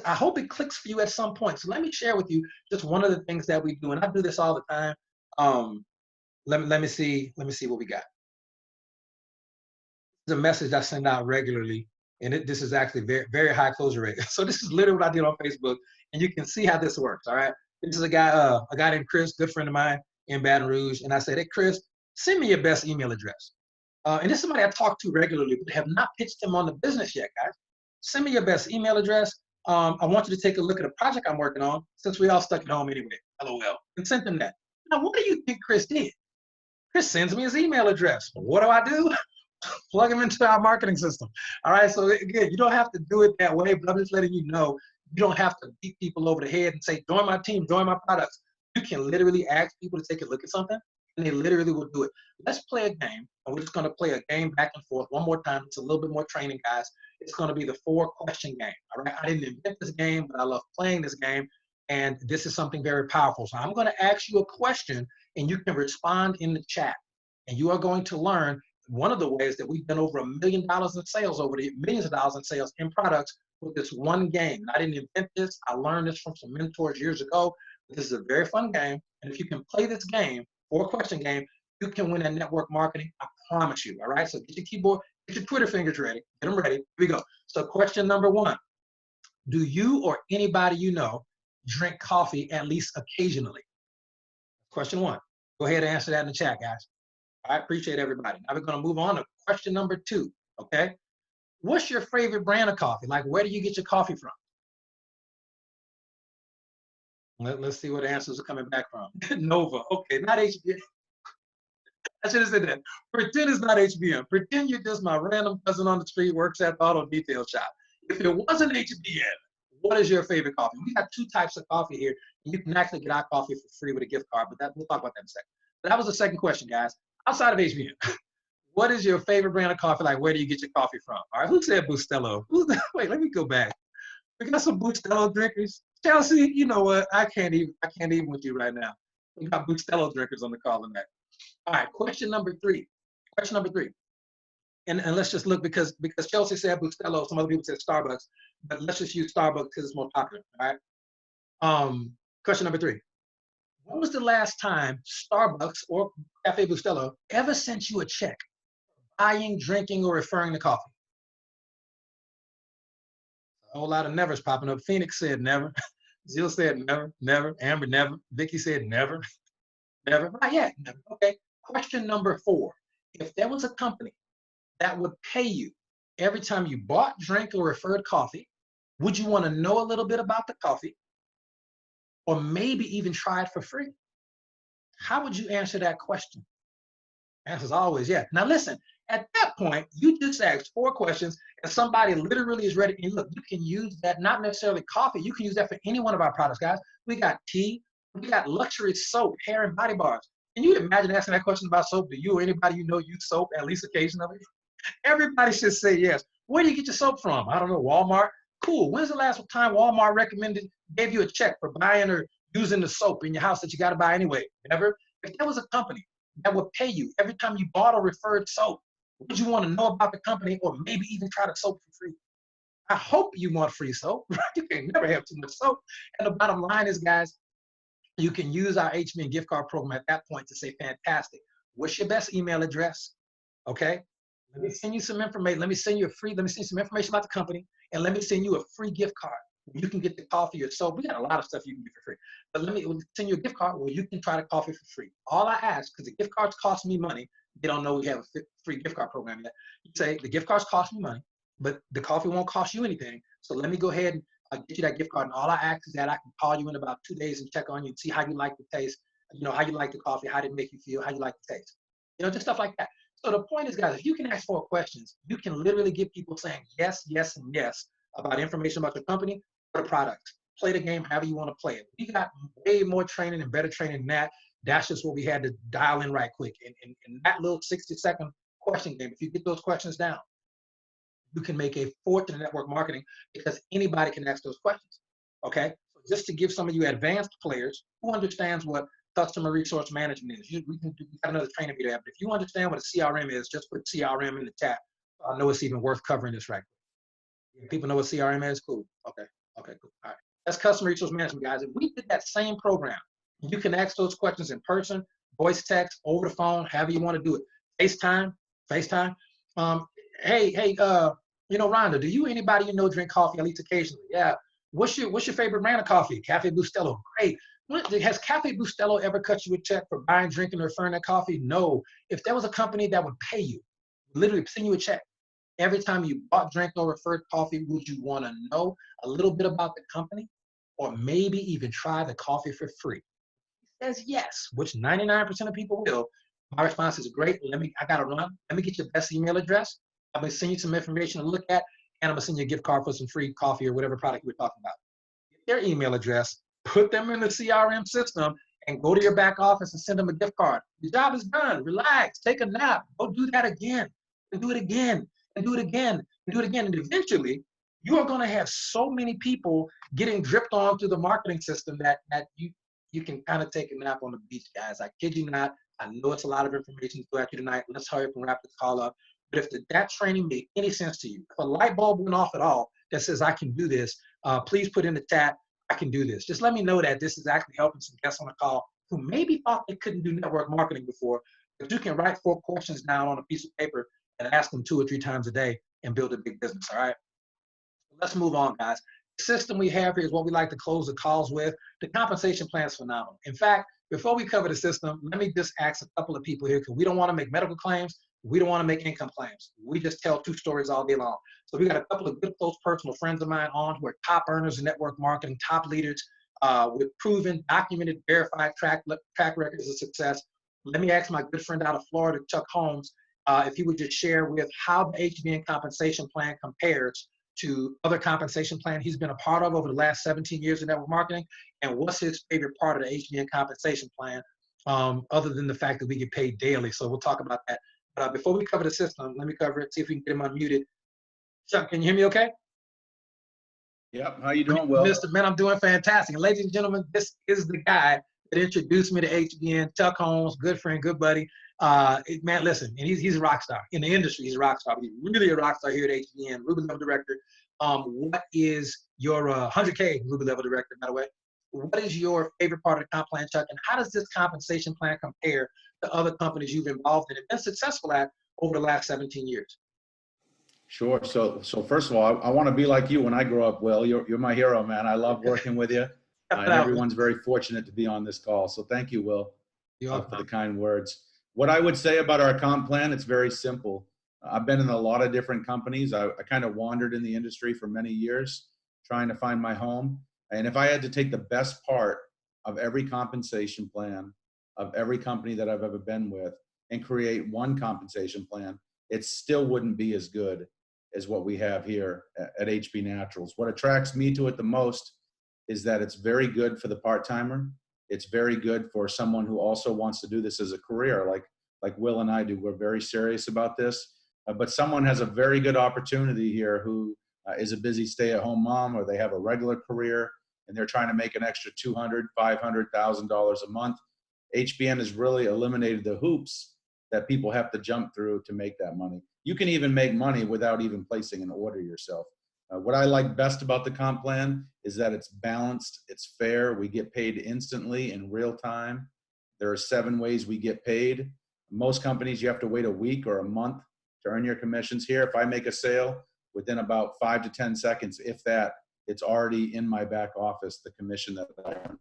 I hope it clicks for you at some point. So let me share with you just one of the things that we do, and I do this all the time. Let me see what we got. This is a message I send out regularly, and this is actually very, very high closure rate. So this is literally what I did on Facebook, and you can see how this works. All right, this is a guy named Chris, good friend of mine in Baton Rouge, and I said, hey Chris, send me your best email address. And this is somebody I talk to regularly, but have not pitched him on the business yet, guys. Send me your best email address. I want you to take a look at a project I'm working on, since we all stuck at home anyway, LOL, and sent him that. Now, what do you think Chris did? Chris sends me his email address. What do? Plug him into our marketing system. All right, so again, you don't have to do it that way, but I'm just letting you know, you don't have to beat people over the head and say, join my team, join my products. You can literally ask people to take a look at something, and they literally will do it. Let's play a game, and we're just going to play a game back and forth one more time. It's a little bit more training, guys. It's going to be the 4-question game. All right, I didn't invent this game, but I love playing this game, and this is something very powerful. So I'm going to ask you a question, and you can respond in the chat, and you are going to learn one of the ways that we've done over $1 million in sales over the millions of dollars in sales in products with this one game. I didn't invent this. I learned this from some mentors years ago. This is a very fun game. And if you can play this game, 4-question game, you can win at network marketing. I promise you. All right. So get your keyboard, get your Twitter fingers ready. Get them ready. Here we go. So question number 1, do you or anybody you know drink coffee at least occasionally? Question 1. Go ahead and answer that in the chat, guys. I appreciate everybody. Now we're going to move on to question number 2. Okay. What's your favorite brand of coffee? Like, where do you get your coffee from? Let's see what answers are coming back from. Nova. Okay, not HBM. I should have said that. Pretend it's not HBM. Pretend you're just my random cousin on the street, works at the auto detail shop. If it wasn't HBM, what is your favorite coffee? We got 2 types of coffee here. You can actually get our coffee for free with a gift card, but we'll talk about that in a second. But that was the second question, guys. Outside of HBM, what is your favorite brand of coffee? Like, where do you get your coffee from? All right, who said Bustelo? Wait, let me go back. We got some Bustelo drinkers. Chelsea, you know what? I can't even with you right now. We got Bustelo drinkers on the call tonight. All right, question number 3. Question number 3. And let's just look because Chelsea said Bustelo, some other people said Starbucks, but let's just use Starbucks because it's more popular. All right. Question number 3. When was the last time Starbucks or Cafe Bustelo ever sent you a check buying, drinking, or referring to coffee? A whole lot of nevers popping up. Phoenix said never. Jill said never, never. Amber, never. Vicky said never, never. Not yet, never. Okay. Question number 4. If there was a company that would pay you every time you bought, drank, or referred coffee, would you want to know a little bit about the coffee? Or maybe even try it for free? How would you answer that question? Answer's always yeah. Now listen, at that point, you just asked 4 questions and somebody literally is ready. And look, you can use that, not necessarily coffee. You can use that for any one of our products, guys. We got tea. We got luxury soap, hair and body bars. Can you imagine asking that question about soap? Do you or anybody you know use soap at least occasionally? Everybody should say yes. Where do you get your soap from? I don't know, Walmart. Cool. When's the last time Walmart gave you a check for buying or using the soap in your house that you got to buy anyway? Never. If there was a company that would pay you every time you bought or referred soap, would you want to know about the company or maybe even try the soap for free? I hope you want free soap. You can never have too much soap. And the bottom line is, guys, you can use our HBN gift card program at that point to say, fantastic. What's your best email address? Okay. Let me send you some information. Let me send you some information about the company, and let me send you a free gift card. You can get the coffee or soap. We got a lot of stuff you can get for free. But let me send you a gift card where you can try the coffee for free. All I ask, because the gift cards cost me money, they don't know we have a free gift card program yet. You say, the gift cards cost me money, but the coffee won't cost you anything. So let me go ahead and get you that gift card. And all I ask is that I can call you in about 2 days and check on you and see how you like the taste, how you like the coffee, how did it make you feel, how you like the taste. Just stuff like that. So the point is, guys, if you can ask 4 questions, you can literally get people saying yes, yes, and yes about information about your company or the product. Play the game however you want to play it. We got way more training and better training than that. That's just what we had to dial in right quick. In that little 60-second question game, if you get those questions down, you can make a fortune in network marketing because anybody can ask those questions. Okay? So just to give some of you advanced players who understands what customer resource management is. We got another training video, but if you understand what a CRM is, just put CRM in the chat. I know it's even worth covering this right quick. If people know what CRM is, cool. Okay, cool. All right. That's customer resource management, guys. If we did that same program, you can ask those questions in person, voice text, over the phone, however you want to do it. FaceTime. Hey, Rhonda, do you anybody you know drink coffee at least occasionally? Yeah. What's your favorite brand of coffee? Cafe Bustelo. Great. Has Cafe Bustelo ever cut you a check for buying, drinking, or referring that coffee? No. If there was a company that would pay you, literally send you a check every time you bought, drank, or referred coffee, would you want to know a little bit about the company or maybe even try the coffee for free? He says yes, which 99% of people will. My response is great. I got to run. Let me get your best email address. I'm going to send you some information to look at, and I'm going to send you a gift card for some free coffee or whatever product we're talking about. Get their email address, put them in the CRM system, and go to your back office and send them a gift card. Your job is done. Relax. Take a nap. Go do that again. And do it again. And do it again. And do it again. And eventually, you are going to have so many people getting dripped onto the marketing system that you can kind of take a nap on the beach, guys. I kid you not. I know it's a lot of information to go at you tonight. Let's hurry up and wrap this call up. But if that training made any sense to you, if a light bulb went off at all that says I can do this, please put in the chat, I can do this. Just let me know that this is actually helping some guests on the call who maybe thought they couldn't do network marketing before, but you can write 4 questions down on a piece of paper and ask them 2 or 3 times a day and build a big business, all right? Let's move on, guys. The system we have here is what we like to close the calls with. The compensation plan is phenomenal. In fact, before we cover the system, let me just ask a couple of people here, because we don't want to make medical claims. We don't want to make income claims. We just tell 2 stories all day long. So we got a couple of good, close personal friends of mine on who are top earners in network marketing, top leaders with proven, documented, verified track records of success. Let me ask my good friend out of Florida, Chuck Holmes, if he would just share with how the HBN compensation plan compares to other compensation plan he's been a part of over the last 17 years in network marketing, and what's his favorite part of the HBN compensation plan, other than the fact that we get paid daily. So we'll talk about that. But before we cover the system, let me cover it, see if we can get him unmuted. Chuck, can you hear me okay? Yep, how you doing, Will? Mr. Man, I'm doing fantastic. And ladies and gentlemen, this is the guy that introduced me to HBN, Chuck Holmes, good friend, good buddy. Man, listen, and he's a rock star. In the industry, he's a rock star. He's really a rock star here at HBN, Ruby Level Director. What is your 100K Ruby Level Director, by the way? What is your favorite part of the comp plan, Chuck? And how does this compensation plan compare to other companies you've involved in and been successful at over the last 17 years? Sure. So first of all, I want to be like you when I grow up, Will. You're my hero, man. I love working with you. And everyone's very fortunate to be on this call. So thank you, Will, for the kind words. What I would say about our comp plan, it's very simple. I've been in a lot of different companies. I kind of wandered in the industry for many years, trying to find my home. And if I had to take the best part of every compensation plan of every company that I've ever been with and create one compensation plan, it still wouldn't be as good as what we have here at HB Naturals. What attracts me to it the most is that it's very good for the part-timer. It's very good for someone who also wants to do this as a career, like Will and I do. We're very serious about this. But someone has a very good opportunity here who is a busy stay-at-home mom, or they have a regular career and they're trying to make an extra $200,000, $500,000 a month. HBN has really eliminated the hoops that people have to jump through to make that money. You can even make money without even placing an order yourself. What I like best about the comp plan is that it's balanced, it's fair. We get paid instantly in real time. There are 7 ways we get paid. Most companies, you have to wait a week or a month to earn your commissions. Here, if I make a sale, within about 5 to 10 seconds, if that, it's already in my back office, the commission that I earn.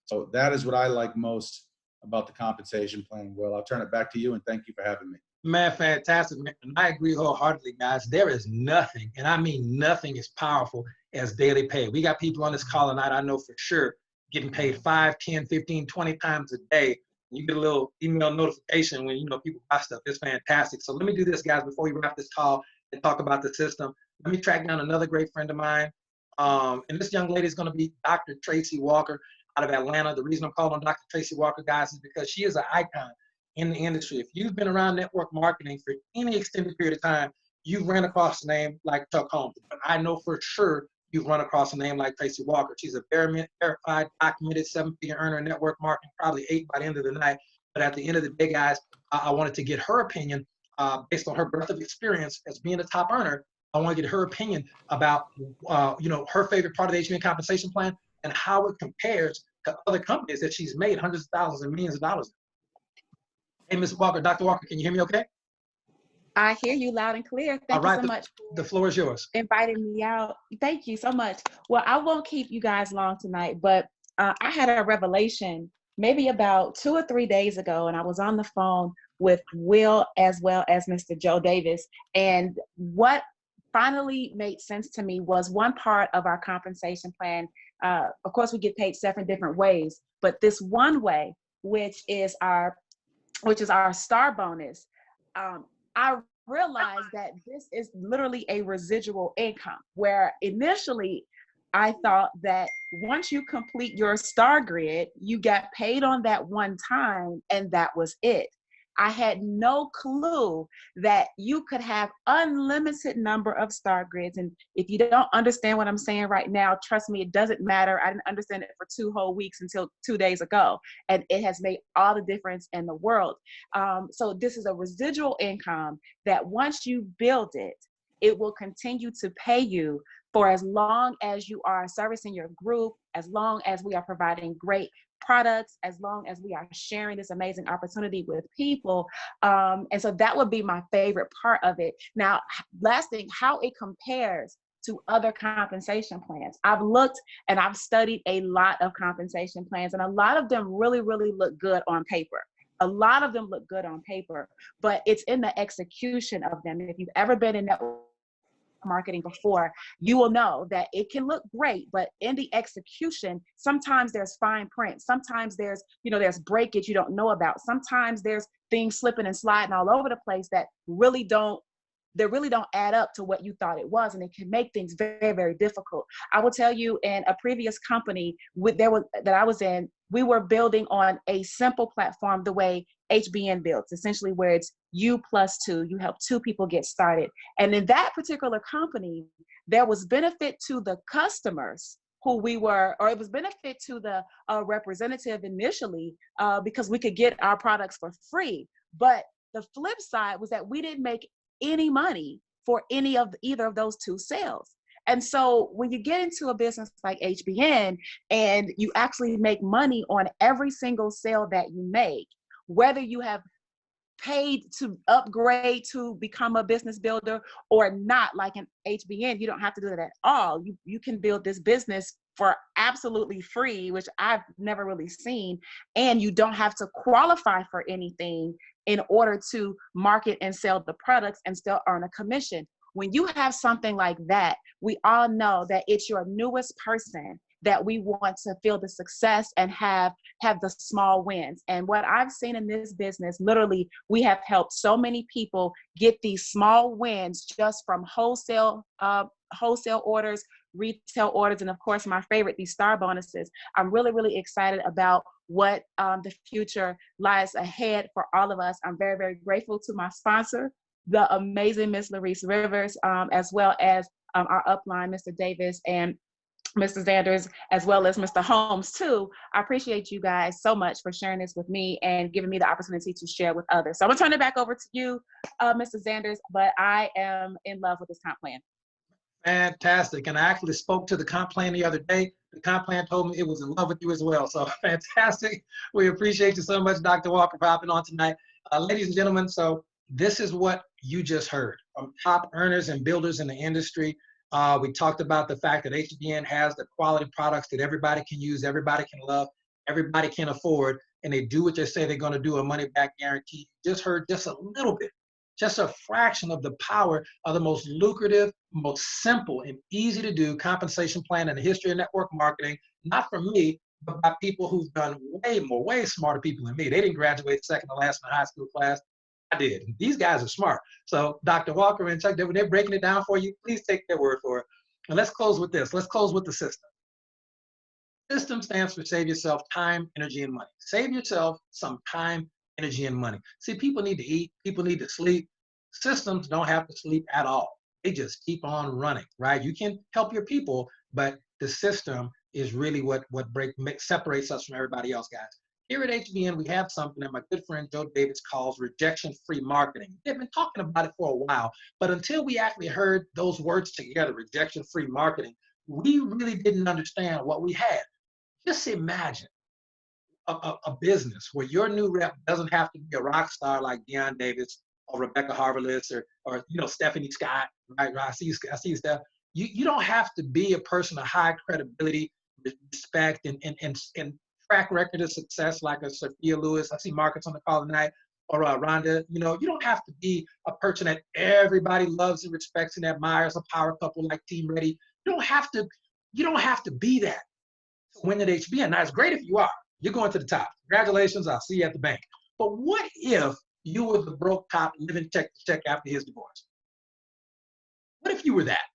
So that is what I like most about the compensation plan. Will, I'll turn it back to you, and thank you for having me. Man, fantastic, man. And I agree wholeheartedly, guys. There is nothing, and I mean nothing, as powerful as daily pay. We got people on this call tonight, I know for sure, getting paid 5, 10, 15, 20 times a day. You get a little email notification when, people buy stuff. It's fantastic. So let me do this, guys, before we wrap this call and talk about the system. Let me track down another great friend of mine. And this young lady is going to be Dr. Tracy Walker out of Atlanta. The reason I'm calling on Dr. Tracy Walker, guys, is because she is an icon in the industry. If you've been around network marketing for any extended period of time, you've ran across a name like Chuck Holmes. But I know for sure you've run across a name like Tracy Walker. She's a verified, documented 7-figure earner in network marketing, probably 8 by the end of the night. But at the end of the day, guys, I wanted to get her opinion based on her breadth of experience as being a top earner. I want to get her opinion about, her favorite part of the HBN compensation plan and how it compares to other companies that she's made hundreds of thousands and millions of dollars. Hey, Ms. Walker, Dr. Walker, can you hear me okay? I hear you loud and clear. Thank you so much. The floor is yours. Inviting me out. Thank you so much. Well, I won't keep you guys long tonight, but I had a revelation maybe about 2 or 3 days ago, and I was on the phone with Will as well as Mr. Joe Davis. And what finally made sense to me was one part of our compensation plan. Of course, we get paid 7 different ways, but this one way, which is our star bonus, I realized that this is literally a residual income, where initially I thought that once you complete your star grid, you got paid on that one time and that was it. I had no clue that you could have unlimited number of star grids. And if you don't understand what I'm saying right now, trust me, it doesn't matter. I didn't understand it for 2 whole weeks until 2 days ago. And it has made all the difference in the world. So this is a residual income that once you build it, it will continue to pay you for as long as you are servicing your group, as long as we are providing great products, as long as we are sharing this amazing opportunity with people. And so that would be my favorite part of it. Now, last thing, how it compares to other compensation plans. I've looked and I've studied a lot of compensation plans, and a lot of them really, really look good on paper. A lot of them look good on paper, but it's in the execution of them. If you've ever been in network marketing before, you will know that it can look great, but in the execution, sometimes there's fine print. Sometimes there's, there's breakage you don't know about. Sometimes there's things slipping and sliding all over the place that really don't add up to what you thought it was, and it can make things very, very difficult. I will tell you, in a previous company that I was in, we were building on a simple platform the way HBN builds, essentially where it's you plus 2, you help 2 people get started. And in that particular company, there was benefit to the customers who we were, or it was benefit to the representative initially because we could get our products for free. But the flip side was that we didn't make any money for either of those 2 sales. And so when you get into a business like HBN and you actually make money on every single sale that you make, whether you have paid to upgrade to become a business builder or not, like in HBN, you don't have to do that at all. You can build this business for absolutely free, which I've never really seen. And you don't have to qualify for anything in order to market and sell the products and still earn a commission. When you have something like that, we all know that it's your newest person that we want to feel the success and have the small wins. And what I've seen in this business, literally, we have helped so many people get these small wins just from wholesale orders, retail orders, and of course, my favorite, these star bonuses. I'm really, really excited about what the future lies ahead for all of us. I'm very, very grateful to my sponsor, the amazing Miss Larice Rivers, as well as our upline, Mr. Davis and Mr. Zanders, as well as Mr. Holmes too. I appreciate you guys so much for sharing this with me and giving me the opportunity to share with others. So I'm gonna turn it back over to you, Mr. Zanders, but I am in love with this comp plan. Fantastic. And I actually spoke to the comp plan the other day. The comp plan told me it was in love with you as well. So fantastic. We appreciate you so much, Dr. Walker, for hopping on tonight. Ladies and gentlemen, so this is what you just heard from top earners and builders in the industry. We talked about the fact that HBN has the quality products that everybody can use, everybody can love, everybody can afford, and they do what they say they're going to do, a money back guarantee. You just heard just a little bit, just a fraction of the power of the most lucrative, most simple and easy to do compensation plan in the history of network marketing, not from me, but by people who've done way smarter people than me. They didn't graduate second to last in the high school class. I did. These guys are smart. So Dr. Walker and Chuck, when they're breaking it down for you, please take their word for it. And let's close with this. Let's close with the system. System stands for save yourself time, energy, and money. Save yourself some time, energy, and money. See, people need to eat. People need to sleep. Systems don't have to sleep at all. They just keep on running, right? You can help your people, but the system is really what separates us from everybody else, guys. Here at HBN, we have something that my good friend Joe Davis calls rejection-free marketing. They've been talking about it for a while, but until we actually heard those words together, rejection-free marketing, we really didn't understand what we had. Just imagine a business where your new rep doesn't have to be a rock star like Deion Davis or Rebecca Harvallis or Stephanie Scott, right? I see you, Steph. You don't have to be a person of high credibility, respect, and track record of success like a Sophia Lewis. I see Marcus on the call tonight, or Rhonda. You don't have to be a person that everybody loves and respects and admires, a power couple like Team Ready. You don't have to be that to win at HBN. Now, it's great if you are. You're going to the top. Congratulations. I'll see you at the bank. But what if you were the broke cop living check to check after his divorce? What if you were that?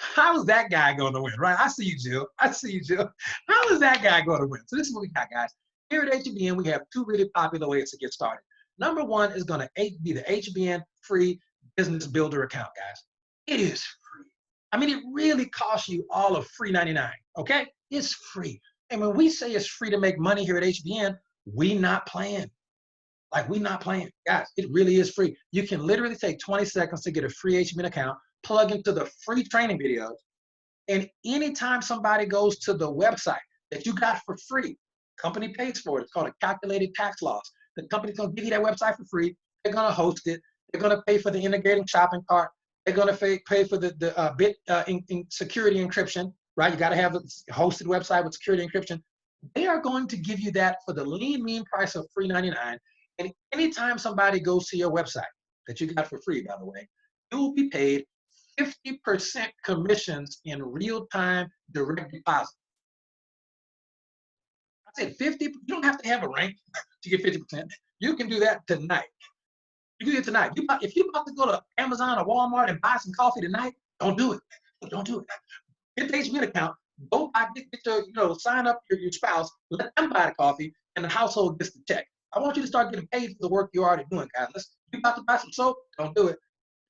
How is that guy going to win, right? I see you, Jill. How is that guy going to win? So this is what we got, guys. Here at HBN, we have 2 really popular ways to get started. Number one is going to be the HBN free business builder account, guys. It is free. I mean, it really costs you all of free 99, okay? It's free. And when we say it's free to make money here at HBN, we not playing. Like, we not playing. Guys, it really is free. You can literally take 20 seconds to get a free HBN account, plug into the free training videos, and anytime somebody goes to the website that you got for free, company pays for it. It's called a calculated tax loss. The company's going to give you that website for free. They're going to host it. They're going to pay for the integrating shopping cart. They're going to pay for the bit in security encryption, right? You got to have a hosted website with security encryption. They are going to give you that for the lean, mean price of free 99. And anytime somebody goes to your website that you got for free, by the way, you will be paid 50% commissions in real-time direct deposit. I said 50. You don't have to have a rank to get 50%. You can do that tonight. You can do it tonight. If you're about to go to Amazon or Walmart and buy some coffee tonight, don't do it. Don't do it. Get the HBN account. Go buy, get your, sign up your spouse. Let them buy the coffee, and the household gets the check. I want you to start getting paid for the work you're already doing, guys. You're about to buy some soap, don't do it.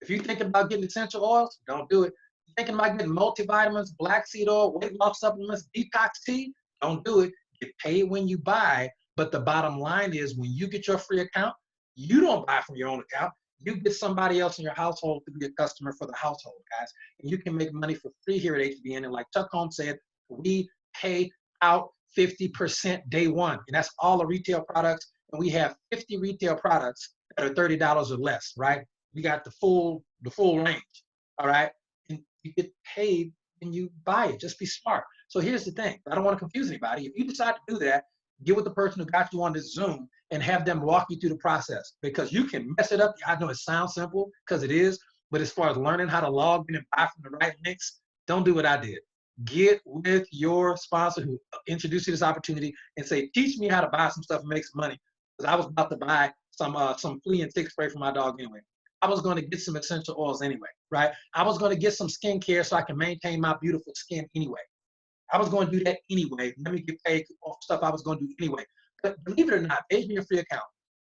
If you're thinking about getting essential oils, don't do it. You're thinking about getting multivitamins, black seed oil, weight loss supplements, detox tea, don't do it. Get paid when you buy, but the bottom line is when you get your free account, you don't buy from your own account. You get somebody else in your household to be a customer for the household, guys. And you can make money for free here at HBN. And like Chuck Holmes said, we pay out 50% day one. And that's all the retail products. And we have 50 retail products that are $30 or less, right? We got the full range, all right? And you get paid when you buy it. Just be smart. So here's the thing. I don't want to confuse anybody. If you decide to do that, get with the person who got you on this Zoom and have them walk you through the process, because you can mess it up. I know it sounds simple because it is, but as far as learning how to log in and buy from the right links, don't do what I did. Get with your sponsor who introduced you to this opportunity and say, teach me how to buy some stuff and make some money. Because I was about to buy some flea and tick spray for my dog anyway. I was going to get some essential oils anyway, right? I was going to get some skincare so I can maintain my beautiful skin anyway. I was going to do that anyway. Let me get paid for stuff I was going to do anyway. But believe it or not, HBN free account,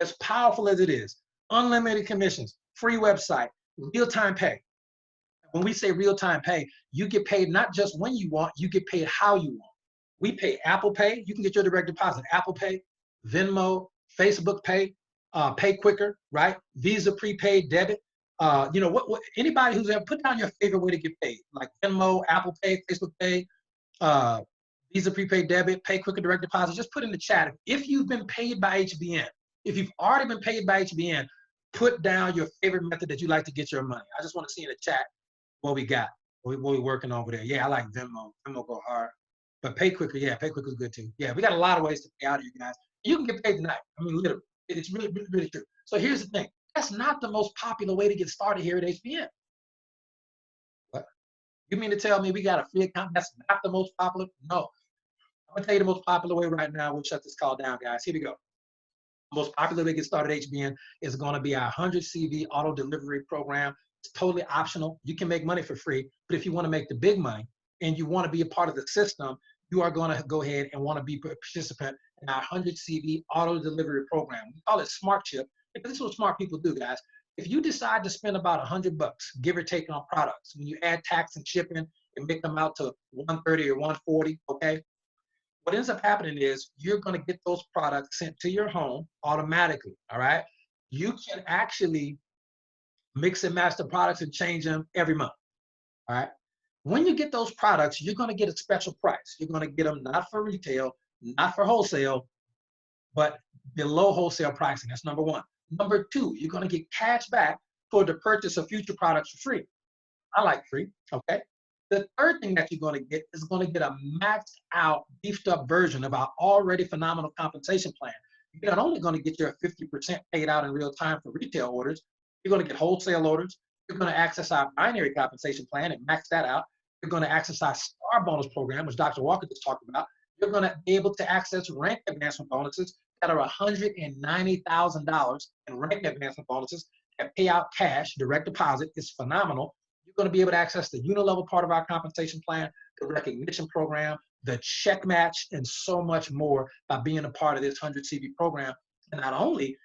as powerful as it is, unlimited commissions, free website, real-time pay. When we say real-time pay, you get paid not just when you want, you get paid how you want. We pay Apple Pay. You can get your direct deposit. Apple Pay, Venmo, Facebook Pay, Pay Quicker, right? Visa prepaid debit. Anybody who's ever put down your favorite way to get paid, like Venmo, Apple Pay, Facebook Pay, Visa prepaid debit, Pay Quicker direct deposit. Just put in the chat if you've been paid by HBN. If you've already been paid by HBN, put down your favorite method that you like to get your money. I just want to see in the chat what we got, what we're working over there. Yeah, I like Venmo. Venmo go hard. But Pay Quicker, yeah, Pay Quicker is good too. Yeah, we got a lot of ways to pay out of you guys. You can get paid tonight. I mean, literally. It's really, really, really true. So here's the thing. That's not the most popular way to get started here at HBN. What? You mean to tell me we got a free account that's not the most popular? No. I'm going to tell you the most popular way right now. We'll shut this call down, guys. Here we go. The most popular way to get started at HBN is going to be our 100 CV auto delivery program. It's totally optional. You can make money for free. But if you want to make the big money and you want to be a part of the system, you are going to go ahead and want to be a participant in our 100 CV auto delivery program. We call it Smart Chip because this is what smart people do, guys. If you decide to spend about $100, give or take, on products, when you add tax and shipping and make them out to $130 or $140, okay? What ends up happening is you're going to get those products sent to your home automatically, all right? You can actually mix and match the products and change them every month, all right? When you get those products, you're going to get a special price. You're going to get them not for retail, not for wholesale, but below wholesale pricing. That's number one. Number two, you're going to get cash back for the purchase of future products for free. I like free, okay? The third thing that you're going to get is going to get a maxed out, beefed up version of our already phenomenal compensation plan. You're not only going to get your 50% paid out in real time for retail orders, you're going to get wholesale orders. You're going to access our binary compensation plan and max that out. You're going to access our STAR bonus program, which Dr. Walker just talked about. You're going to be able to access rank advancement bonuses that are $190,000 in rank advancement bonuses that pay out cash, direct deposit. It's phenomenal. You're going to be able to access the unilevel part of our compensation plan, the recognition program, the check match, and so much more by being a part of this 100 CV program. And not only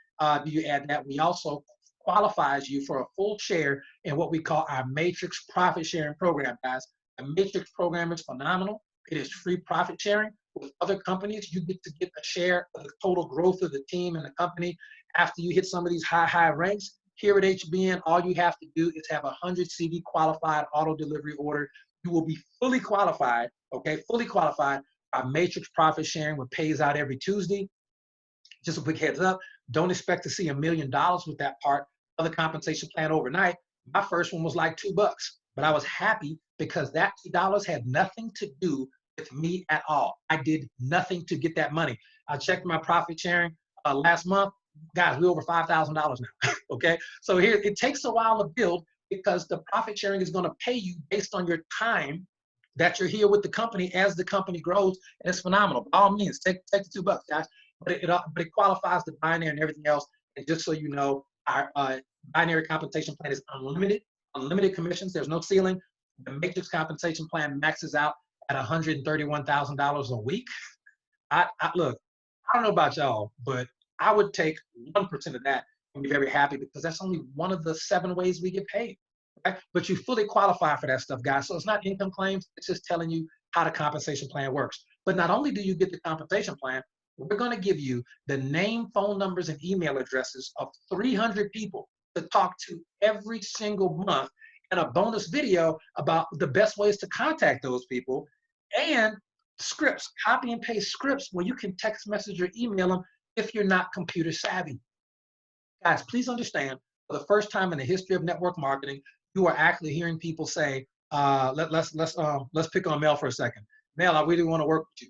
do you add that, we also qualifies you for a full share in what we call our Matrix profit sharing program, guys. The Matrix program is phenomenal. It is free profit sharing. With other companies, you get to get a share of the total growth of the team and the company after you hit some of these high ranks. Here at HBN, all you have to do is have a 100 CV qualified auto delivery order. You will be fully qualified, okay, fully qualified. Our Matrix profit sharing, which pays out every Tuesday. Just a quick heads up, don't expect to see $1 million with that part of the compensation plan overnight. My first one was like $2, but I was happy because that $2 had nothing to do with me at all. I did nothing to get that money. I checked my profit sharing last month. Guys, we're over $5,000 now, okay? So here, it takes a while to build because the profit sharing is gonna pay you based on your time that you're here with the company as the company grows, and it's phenomenal. By all means, take the $2, guys. But it qualifies the binary and everything else. And just so you know, our binary compensation plan is unlimited commissions. There's no ceiling. The Matrix compensation plan maxes out at $131,000 a week. Look, I don't know about y'all, but I would take 1% of that and be very happy because that's only one of the 7 ways we get paid. Right? But you fully qualify for that stuff, guys. So it's not income claims. It's just telling you how the compensation plan works. But not only do you get the compensation plan, we're going to give you the name, phone numbers, and email addresses of 300 people to talk to every single month, and a bonus video about the best ways to contact those people, and scripts, copy and paste scripts where you can text message or email them if you're not computer savvy. Guys, please understand, for the first time in the history of network marketing, you are actually hearing people say, let's pick on Mel for a second. Mel, I really want to work with you.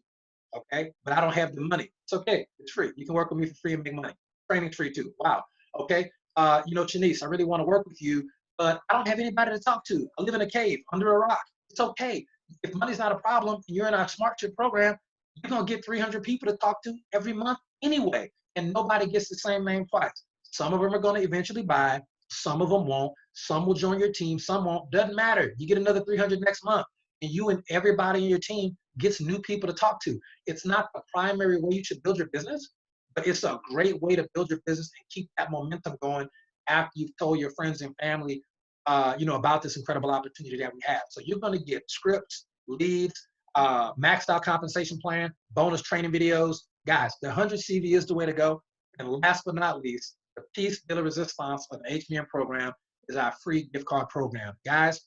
Okay, but I don't have the money. It's okay. It's free. You can work with me for free and make money. Training's free too. Wow. Okay. Chanice, I really want to work with you, but I don't have anybody to talk to. I live in a cave under a rock. It's okay. If money's not a problem and you're in our SmartChip program, you're going to get 300 people to talk to every month anyway, and nobody gets the same name twice. Some of them are going to eventually buy. Some of them won't. Some will join your team. Some won't. Doesn't matter. You get another 300 next month, and you and everybody in your team gets new people to talk to. It's not the primary way you should build your business, but it's a great way to build your business and keep that momentum going after you've told your friends and family, about this incredible opportunity that we have. So you're going to get scripts, leads, maxed out compensation plan, bonus training videos. Guys, the 100 CV is the way to go. And last but not least, the piece de la resistance of the HBN program is our free gift card program. Guys,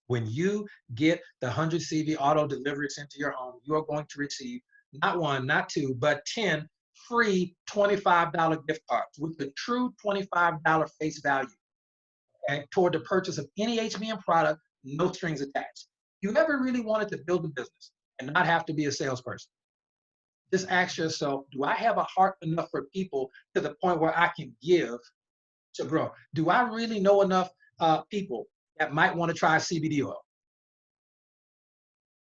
when you get the 100 CV auto delivery sent to your home, you are going to receive not 1, not 2, but 10 free $25 gift cards with the true $25 face value, okay, toward the purchase of any HBN product, no strings attached. You ever really wanted to build a business and not have to be a salesperson? Just ask yourself, do I have a heart enough for people to the point where I can give to grow? Do I really know enough people that might want to try CBD oil?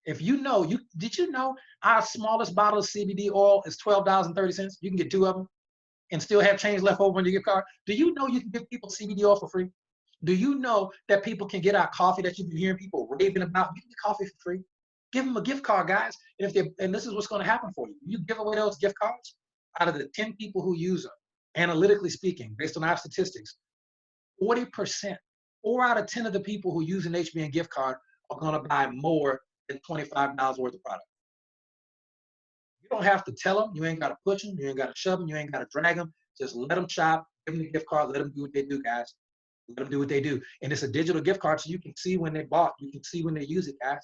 If you know, did you know our smallest bottle of CBD oil is $12.30? You can get 2 of them and still have change left over in your gift card. Do you know you can give people CBD oil for free? Do you know that people can get our coffee that you've been hearing people raving about? You can get coffee for free. Give them a gift card, guys. And this is what's going to happen for you. You give away those gift cards, out of the 10 people who use them, analytically speaking, based on our statistics, 40%, 4 out of 10 of the people who use an HBN gift card are going to buy more than $25 worth of product. You don't have to tell them. You ain't got to push them. You ain't got to shove them. You ain't got to drag them. Just let them shop. Give them the gift card. Let them do what they do, guys. Let them do what they do. And it's a digital gift card, so you can see when they bought. You can see when they use it, guys.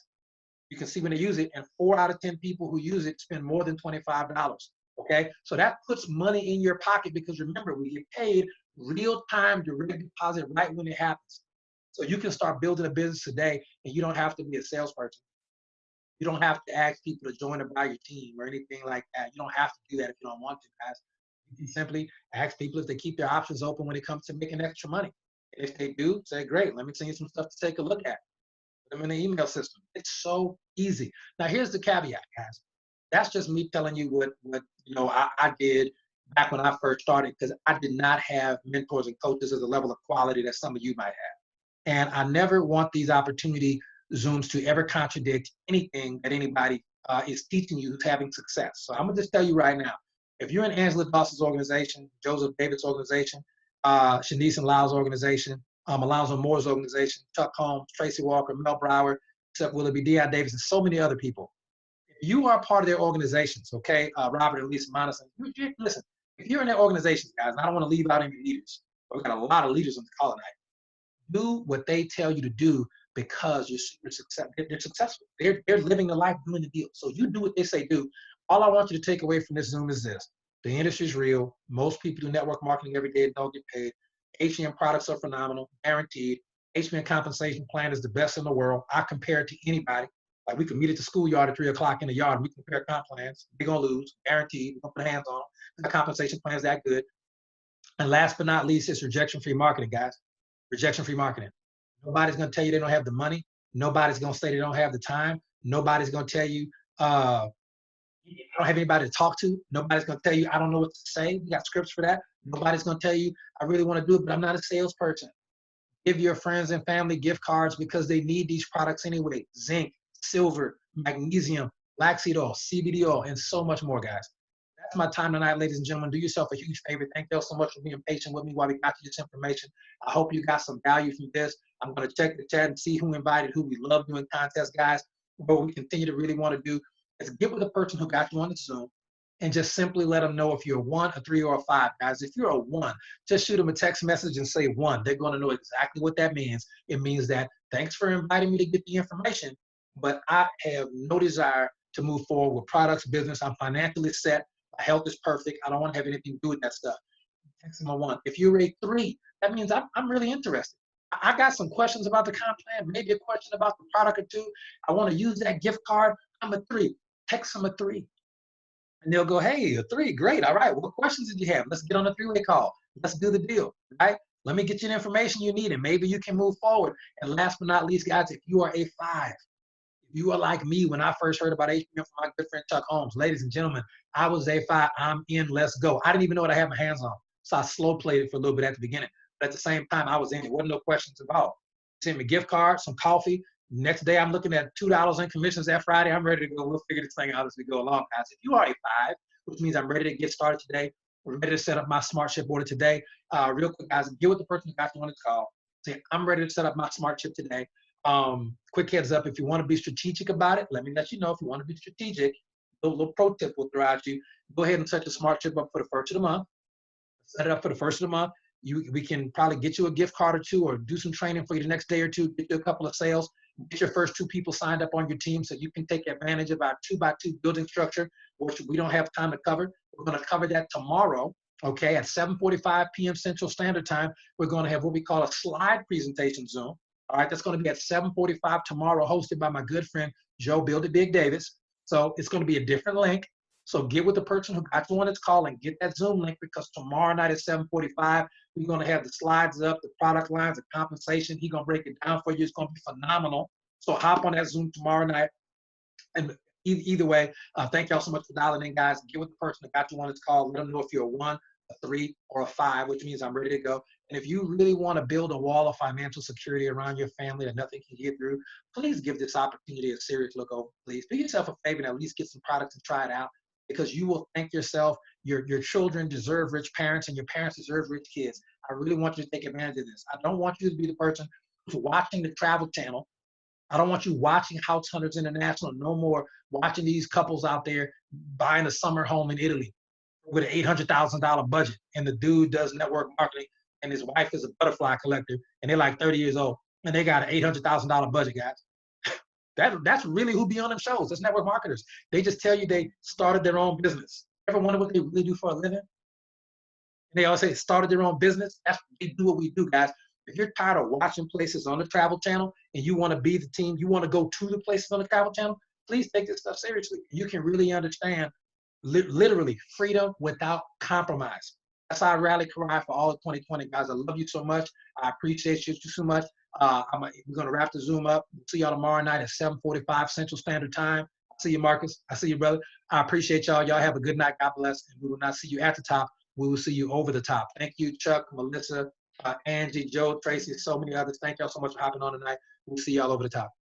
You can see when they use it, and 4 out of 10 people who use it spend more than $25. Okay, so that puts money in your pocket because remember, we get paid real-time direct deposit right when it happens. So you can start building a business today, and you don't have to be a salesperson. You don't have to ask people to join or buy your team or anything like that. You don't have to do that if you don't want to, guys. You can simply ask people if they keep their options open when it comes to making extra money. And if they do, say, great, let me send you some stuff to take a look at. Put them in the email system. It's so easy. Now, here's the caveat, guys. That's just me telling you what I did back when I first started, because I did not have mentors and coaches of the level of quality that some of you might have. And I never want these opportunity Zooms to ever contradict anything that anybody is teaching you who's having success. So I'm going to just tell you right now, If you're in Angela Dawson's organization, Joseph David's organization, Shanice and Lyle's organization, Alonzo Moore's organization, Chuck Holmes, Tracy Walker, Mel Brower, Chuck Willoughby, D.I. Davis, and so many other people. If you are part of their organizations, okay, Robert and Lisa Monison, listen, if you're in their organizations, guys, and I don't want to leave out any leaders, but we've got a lot of leaders on the call tonight. Do what they tell you to do because they're successful. They're living the life doing the deal. So you do what they say do. All I want you to take away from this Zoom is this. The industry's real. Most people do network marketing every day and don't get paid. HCM products are phenomenal, guaranteed. HCM compensation plan is the best in the world. I compare it to anybody. Like we can meet at the schoolyard at 3 o'clock in the yard. We compare comp plans. They're going to lose, guaranteed. We're going to put hands on them. The compensation plan is that good. And last but not least, it's rejection-free marketing, guys. Rejection-free marketing. Nobody's going to tell you they don't have the money. Nobody's going to say they don't have the time. Nobody's going to tell you, I don't have anybody to talk to. Nobody's going to tell you, I don't know what to say. We got scripts for that. Nobody's going to tell you, I really want to do it, but I'm not a salesperson. Give your friends and family gift cards because they need these products anyway. Zinc, silver, magnesium, flaxseed oil, CBD oil, and so much more, guys. That's my time tonight, ladies and gentlemen. Do yourself a huge favor. Thank you all so much for being patient with me while we got you this information. I hope you got some value from this. I'm going to check the chat and see who invited who. We love doing contests, guys. What we continue to really want to do is get with the person who got you on the Zoom and just simply let them know if you're a 1, a 3, or a 5, guys. If you're a 1, just shoot them a text message and say 1. They're going to know exactly what that means. It means that thanks for inviting me to get the information, but I have no desire to move forward with products, business. I'm financially set. My health is perfect. I don't want to have anything to do with that stuff. Text them a 1. If you're a 3, that means I'm really interested. I got some questions about the comp plan, maybe a question about the product or two. I want to use that gift card. I'm a 3. Text them a 3. And they'll go, hey, a 3, great. All right, what questions did you have? Let's get on a 3-way call. Let's do the deal, right? Let me get you the information you need, and maybe you can move forward. And last but not least, guys, if you are a 5, if you are like me when I first heard about HBM from my good friend Chuck Holmes, ladies and gentlemen, I was a 5. I'm in, let's go. I didn't even know what I had my hands on, so I slow played it for a little bit at the beginning. But at the same time, I was in it. Wasn't no questions involved. Sent me a gift card, some coffee. Next day, I'm looking at $2 in commissions that Friday. I'm ready to go. We'll figure this thing out as we go along, guys. If you are a 5, which means I'm ready to get started today, we're ready to set up my smart chip order today. Real quick, guys, get with the person who got you on the call. Say, I'm ready to set up my smart chip today. Quick heads up, if you want to be strategic about it, let me let you know. If you want to be strategic, a little pro tip we'll throw at you. Go ahead and set the smart chip up for the first of the month. Set it up for the first of the month. We can probably get you a gift card or 2 or do some training for you the next day or 2, get you a couple of sales, get your first 2 people signed up on your team so you can take advantage of our 2x2 building structure, which we don't have time to cover. We're going to cover that tomorrow, okay, at 7:45 p.m. Central Standard Time. We're going to have what we call a slide presentation Zoom. All right, that's going to be at 7:45 tomorrow, hosted by my good friend, Joe Build It Big Davis. So it's going to be a different link. So get with the person who got you on this call and get that Zoom link, because tomorrow night at 7:45, we're going to have the slides up, the product lines, the compensation. He's going to break it down for you. It's going to be phenomenal. So hop on that Zoom tomorrow night. And either way, thank y'all so much for dialing in, guys. Get with the person that got you on this call. Let them know if you're a 1, a 3, or a 5, which means I'm ready to go. And if you really want to build a wall of financial security around your family that nothing can get through, please give this opportunity a serious look over, please. Do yourself a favor and at least get some products and try it out, because you will thank yourself. Your children deserve rich parents, and your parents deserve rich kids. I really want you to take advantage of this. I don't want you to be the person who's watching the Travel Channel. I don't want you watching House Hunters International. No more watching these couples out there buying a summer home in Italy with an $800,000 budget, and the dude does network marketing, and his wife is a butterfly collector, and they're like 30 years old, and they got an $800,000 budget, guys. That's really who be on them shows. That's network marketers. They just tell you they started their own business. Ever wonder what they really do for a living? And they always say started their own business. That's they do what we do, guys. If you're tired of watching places on the Travel Channel and you want to be the team, you want to go to the places on the Travel Channel, please take this stuff seriously. You can really understand literally freedom without compromise. That's our rally cry for all of 2020, guys. I love you so much. I appreciate you so much. We're going to wrap the Zoom up. We'll see y'all tomorrow night at 7:45 Central Standard Time. I see you, Marcus. I see you, brother. I appreciate y'all. Y'all have a good night. God bless. And we will not see you at the top. We will see you over the top. Thank you, Chuck, Melissa, Angie, Joe, Tracy, so many others. Thank y'all so much for hopping on tonight. We'll see y'all over the top.